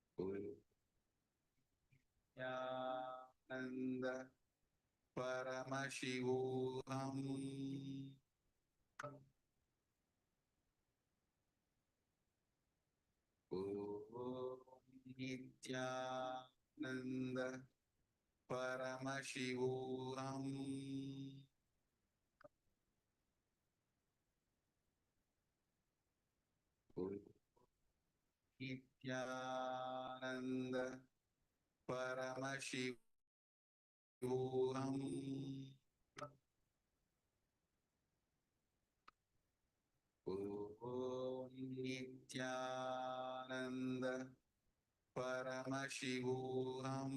Om Nithyananda Paramashivam Om Nithyananda Paramashivam Om Nithyananda Paramashivam Om Nithyananda Paramashivam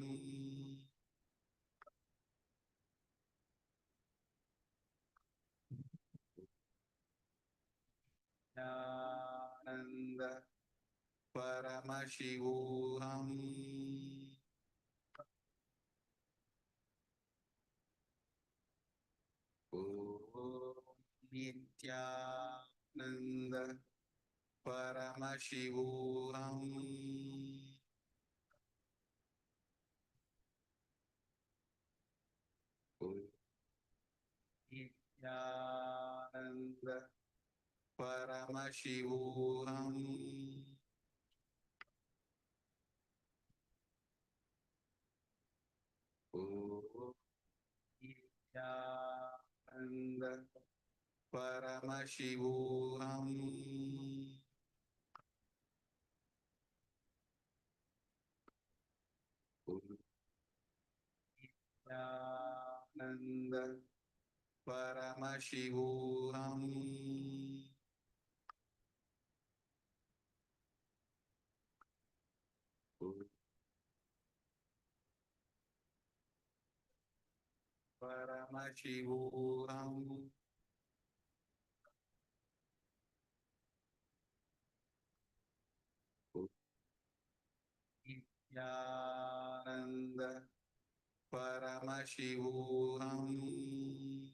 Nithyananda Paramashivam Om Nithyananda Paramashivam Om Nithyananda Paramashivam Om Nithyananda Paramashivam Om Nithyananda Paramashivam Nithyananda Paramashivam.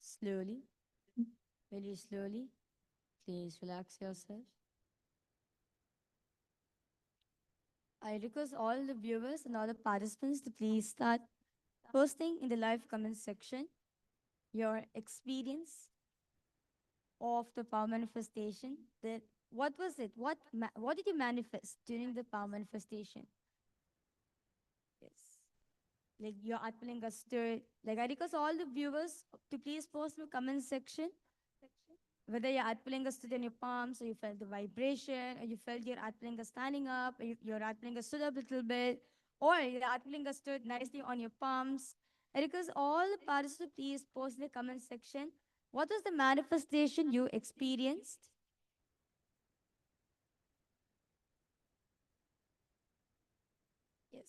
Slowly, very slowly, please relax yourself. I request all the viewers and all the participants to please start posting in the live comment section your experience of the power manifestation. That what was it? What did you manifest during the power manifestation? Yes. Like your Atmalinga stood. Like I request all the viewers to please post in the comment section whether your Atmalinga stood in your palms, or you felt the vibration, or you felt your Atmalinga standing up, or your Atmalinga stood up a little bit, or your Atmalinga stood nicely on your palms. I request all the participants to please post in the comment section what was the manifestation you experienced. Yes.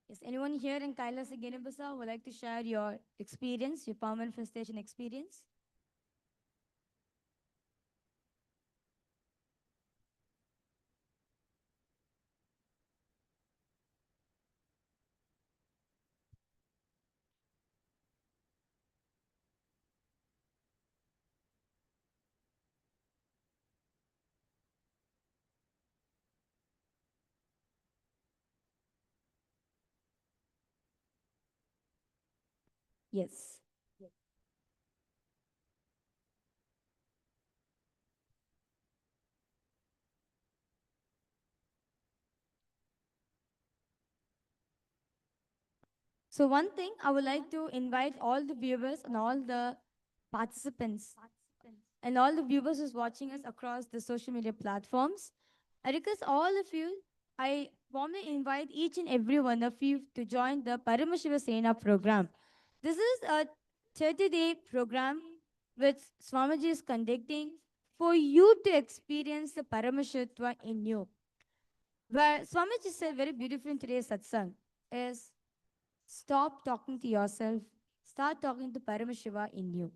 Yes. Anyone here in Kailasa Guinea-Bissau would like to share your experience, your power manifestation experience? Yes. So one thing I would like to invite all the viewers and all the participants and all the viewers who's watching us across the social media platforms. I request all of you, I warmly invite each and every one of you to join the Paramashiva Sena program. This is a 30-day program which Swamiji is conducting for you to experience the Paramashitva in you. Where Swamiji said very beautifully in today's satsang is stop talking to yourself, start talking to Paramashiva in you,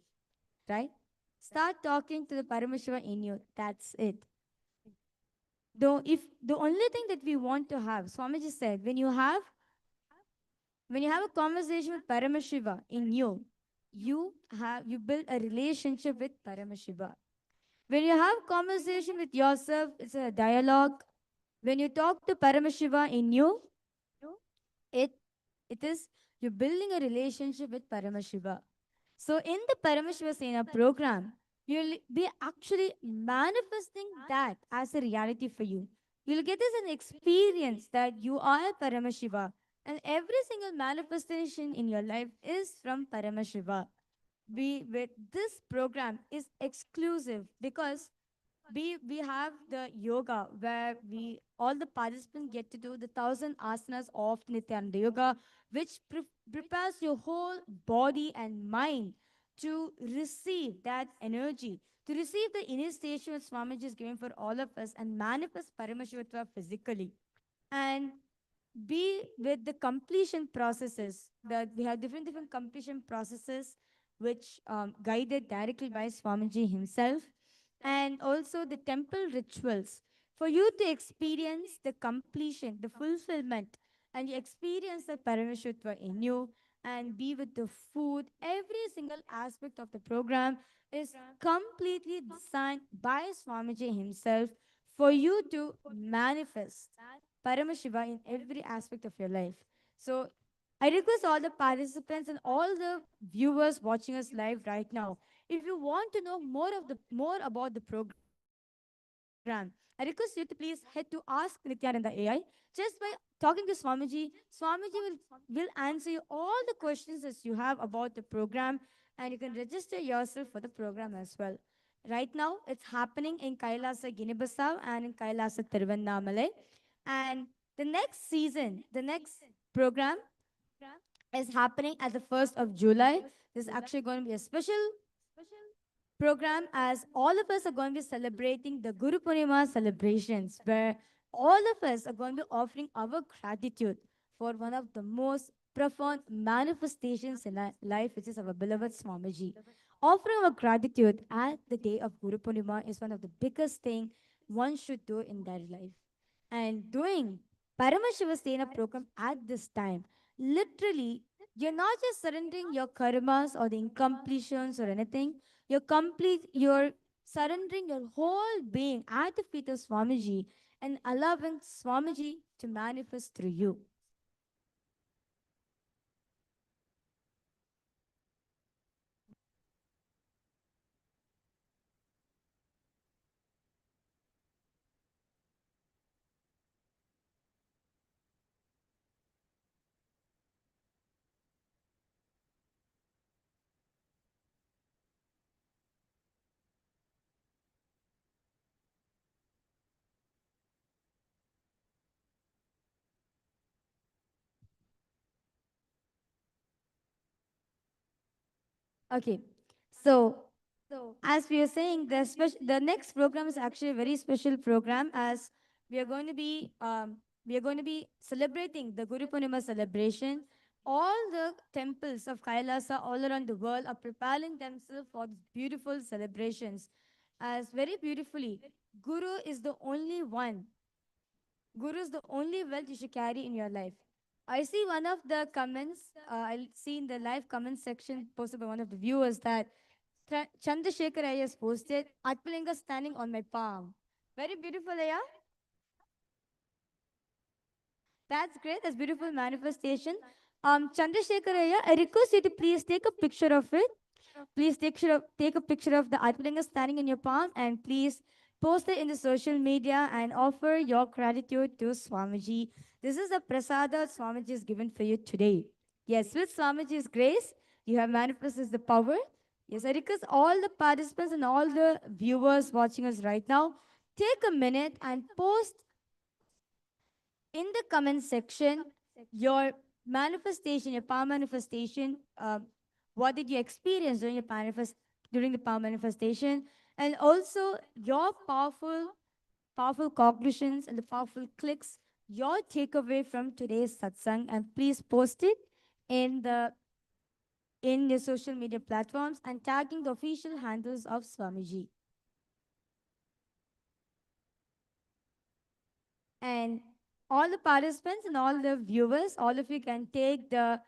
right? Start talking to the Paramashiva in you. That's it. Though if the only thing that we want to have, Swamiji said, when you have a conversation with Paramashiva in you, you build a relationship with Paramashiva. When you have conversation with yourself, it's a dialogue. When you talk to Paramashiva in you, it it is you're building a relationship with Paramashiva. So in the Paramashiva Sena program, you'll be actually manifesting that as a reality for you. You'll get this an experience that you are Paramashiva, and every single manifestation in your life is from Paramashiva. With this program is exclusive because we have the yoga where we all the participants get to do the 1,000 asanas of Nithyananda yoga, which prepares your whole body and mind to receive that energy, to receive the initiation that Swamiji is giving for all of us and manifest Paramashivatva physically. And be with the completion processes that we have different completion processes which guided directly by Swamiji himself, and also the temple rituals for you to experience the completion, the fulfillment, and you experience the Parameshwatva in you and be with the food. Every single aspect of the program is completely designed by Swamiji himself for you to manifest Paramashiva in every aspect of your life. So I request all the participants and all the viewers watching us live right now, if you want to know more about the program, I request you to please head to Ask Nithyananda AI. Just by talking to Swamiji, Swamiji will answer you all the questions that you have about the program, and you can register yourself for the program as well. Right now, it's happening in Kailasa Guinea-Bissau and in Kailasa Tiruvannamale. And the next season, the next program is happening at the 1st of July. This is actually going to be a special program, as all of us are going to be celebrating the Guru Purnima celebrations, where all of us are going to be offering our gratitude for one of the most profound manifestations in our life, which is our beloved Swamiji. Offering our gratitude at the day of Guru Purnima is one of the biggest thing one should do in their life. And doing Paramashiva program at this time, literally, you're not just surrendering your karmas or the incompletions or anything. You're surrendering your whole being at the feet of Swamiji and allowing Swamiji to manifest through you. Okay, so as we are saying, the next program is actually a very special program, as we are going to be celebrating the Guru Purnima celebration. All the temples of Kailasa all around the world are preparing themselves for these beautiful celebrations. As very beautifully, Guru is the only one. Guru is the only wealth you should carry in your life. I see one of the comments, I see in the live comment section posted by one of the viewers that Chandrasekhar Ayya has posted, Atmalinga standing on my palm. Very beautiful, Ayya. That's great. That's beautiful manifestation. Chandrasekhar Ayya, I request you to please take a picture of it. Please take a picture of the Atmalinga standing in your palm and please post it in the social media and offer your gratitude to Swamiji. This is the prasada Swamiji is given for you today. Yes, with Swamiji's grace, you have manifested the power. Yes, I request all the participants and all the viewers watching us right now, take a minute and post in the comment section your manifestation, your power manifestation. What did you experience during the power manifestation, and also your powerful cognitions and the powerful clicks, your takeaway from today's satsang, and please post it in your social media platforms and tagging the official handles of Swamiji. And all the participants and all the viewers, all of you can take the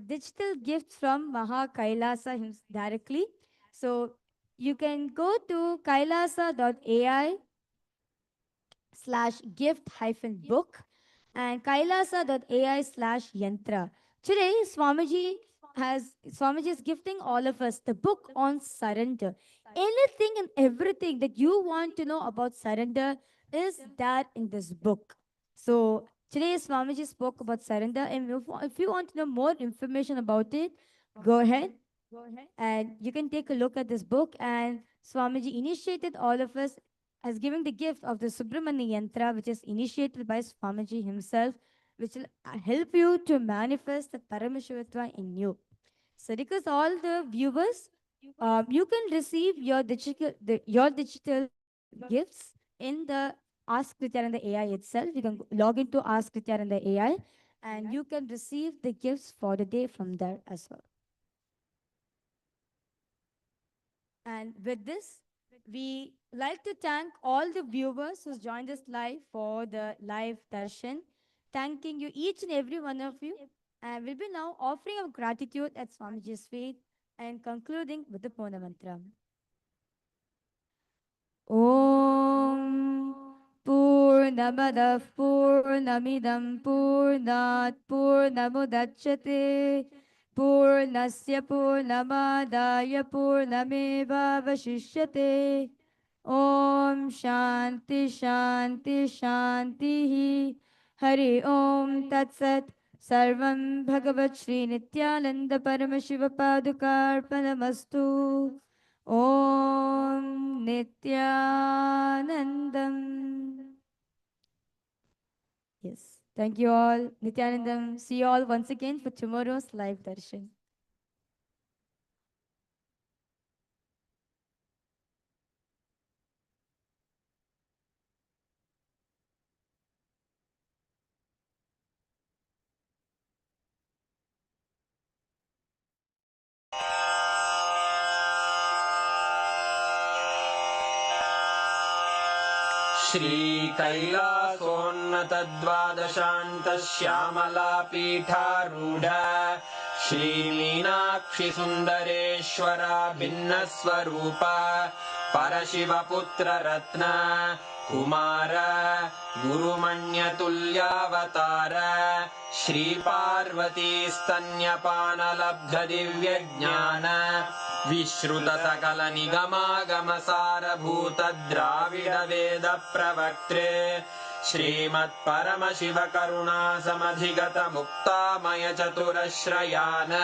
digital gift from Maha Kailasa directly. So you can go to kailasa.ai/gift-book and kailasa.ai/yantra. Today, Swamiji is gifting all of us the book on surrender. Anything and everything that you want to know about surrender is that in this book. So today, Swamiji spoke about surrender, and if you want to know more information about it, go ahead and you can take a look at this book. And Swamiji initiated all of us as giving the gift of the Subramanya Yantra, which is initiated by Swamiji himself, which will help you to manifest the Paramashivatva in you. So, because all the viewers, you can receive your digital gifts in the Ask Nithyananda AI itself. You can log into Ask Nithyananda AI, and you can receive the gifts for the day from there as well. And with this, we like to thank all the viewers who's joined us live for the live darshan. Thanking you, each and every one of you. And we'll be now offering our gratitude at Swamiji's feet and concluding with the Pona Mantra. Om Purnamadah Purnamidam Purnat Purnamudachyate Purnasya Purnamadaya Purnameva Vashishyate. Om Shanti Shanti Shanti Hari Om Tat Sat. Sarvam Bhagavat Shri Nithyananda Paramashiva Padukarpanamastu. Om Nithyanandam. Yes. Thank you all. Nithyanandam. See you all once again for tomorrow's live darshan. श्रीकैलासोन्नतद्वादशान्तश्यामलापीठारूढ श्रीमीनाक्षिसुन्दरेश्वरा भिन्नस्वरूप परशिवपुत्ररत्न Kumar गुरुमण्यतुल्यावतार श्रीपार्वतीस्तन्यपानलब्धदिव्यज्ञान विश्रुतसकलनिगमागमसारभूतद्राविडवेदप्रवक्त्रे श्रीमत्परमशिवकरुणासमधिगतमुक्तामयचतुरश्रयान्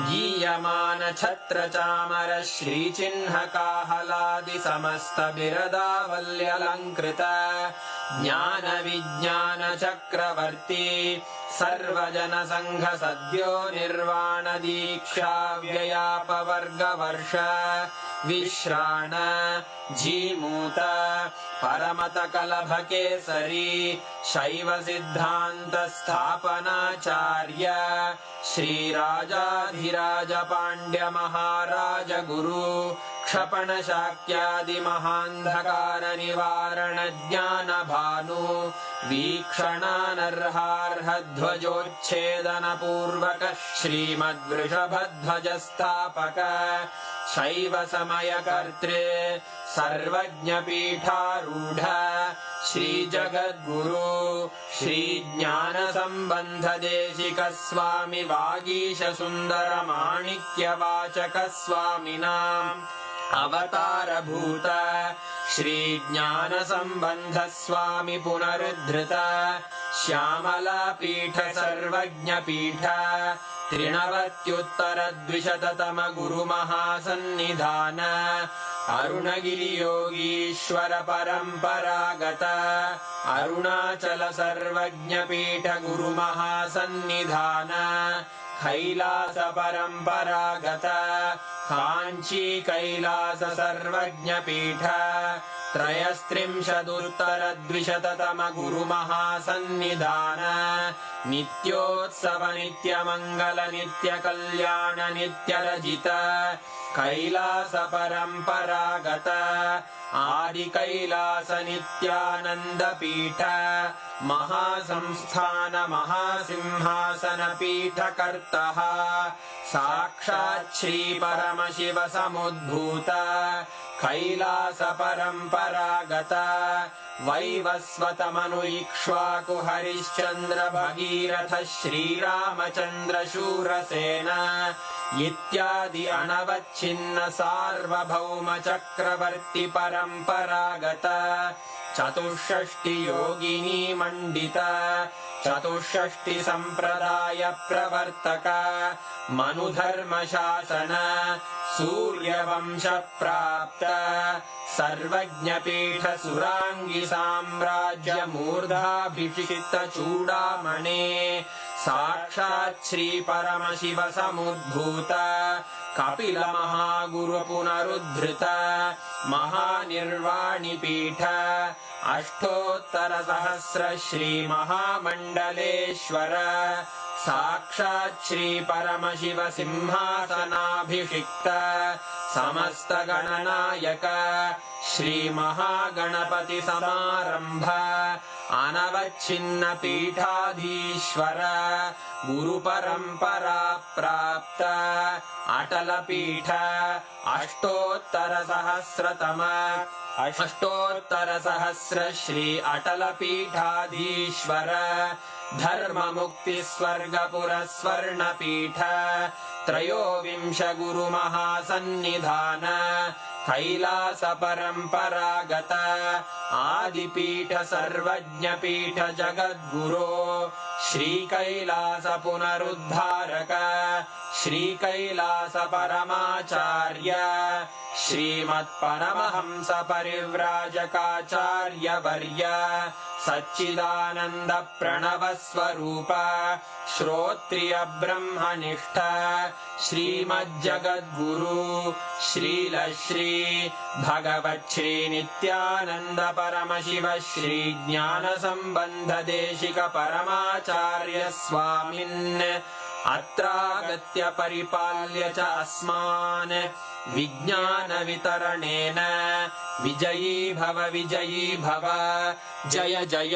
गीयमानछत्रचामर श्रीचिह्नकाहलादिसमस्तबिरदावल्यलङ्कृत ज्ञानविज्ञानचक्रवर्ती सर्वजनसङ्घसद्यो निर्वाणदीक्षाव्ययापवर्गवर्ष विश्राण Jimuta परमतकलभकेसरी शैवसिद्धान्तस्थापनाचार्य श्रीराजाधिराजपाण्ड्यमहाराज गुरु क्षपणशाक्यादिमहान्धकारनिवारणज्ञानभानु वीक्षणानर्हार्हध्वजोच्छेदनपूर्वक श्रीमद्वृषभध्वजस्थापक शैवसमयकर्त्रे सर्वज्ञपीठारूढ श्रीजगद्गुरु श्रीज्ञानसम्बन्धदेशिकस्वामि वागीशसुन्दरमाणिक्यवाचकस्वामिनाम् अवतारभूत श्रीज्ञानसम्बन्धस्वामि पुनरुद्धृत श्यामलापीठ सर्वज्ञपीठ त्रिनवत्युत्तरद्विशततम गुरुमहासन्निधान अरुणगिरियोगीश्वर परम्परागत अरुणाचल सर्वज्ञपीठ गुरुमहासन्निधान कैलास परम्परागत काञ्ची कैलास सर्वज्ञपीठ त्रयस्त्रिंशदुत्तरद्विशततम गुरुमहासन्निधान नित्योत्सव नित्यमङ्गल नित्यकल्याण नित्यरजित कैलास परम्परागत आदिकैलास नित्यानन्दपीठ महासंस्थान महासिंहासनपीठकर्तः साक्षात् श्रीपरमशिव समुद्भूत कैलास परम्परागत वैवस्वतमनु इक्ष्वाकु हरिश्चन्द्र भगीरथ श्रीरामचन्द्र शूरसेन इत्यादि अनवच्छिन्न सार्वभौम चक्रवर्ति परम्परागत चतुष्षष्टि योगिनी मण्डित चतुष्षष्टि सम्प्रदाय प्रवर्तक मनुधर्मशासन सूर्यवंश प्राप्त सर्वज्ञपीठ सुराङ्गी साम्राज्य मूर्धाभिषिक्त चूडामणे साक्षात् श्री परमशिव समुद्भूत कपिल महागुरु पुनरुद्धृत महानिर्वाणिपीठ अष्टोत्तर सहस्र श्री महामण्डलेश्वर साक्षात् श्री परमशिव सिंहासनाभिषिक्त समस्त गणनायक श्री महागणपति समारंभ अनवच्छिन्न पीठाधीश्वर गुरु परंपरा प्राप्त अटल पीठ अष्टोत्तर सहस्र श्री अटल पीठाधीश्वर धर्म मुक्ति स्वर्गपुर स्वर्ण पीठ त्रयोविंश गुरु महासन्निधान कैलास परम्परागत आदिपीठ सर्वज्ञ पीठ जगद्गुरो श्री कैलास पुनरुद्धारक श्री कैलास परमाचार्य श्रीमत्परमहंस परिव्राजकाचार्य वर्य सच्चिदानंद प्रणव स्वरूप श्रोत्रिय ब्रह्मनिष्ठ श्रीमज्जगद्गुरु श्रील श्री भगवत् श्री नित्यानंद परमशिव श्री ज्ञान संबंध देशिक परमाचार्य स्वामिन् अत्रागत्य परिपाल्य च अस्मान् विज्ञानवितरणेन विजयी भव जय जय।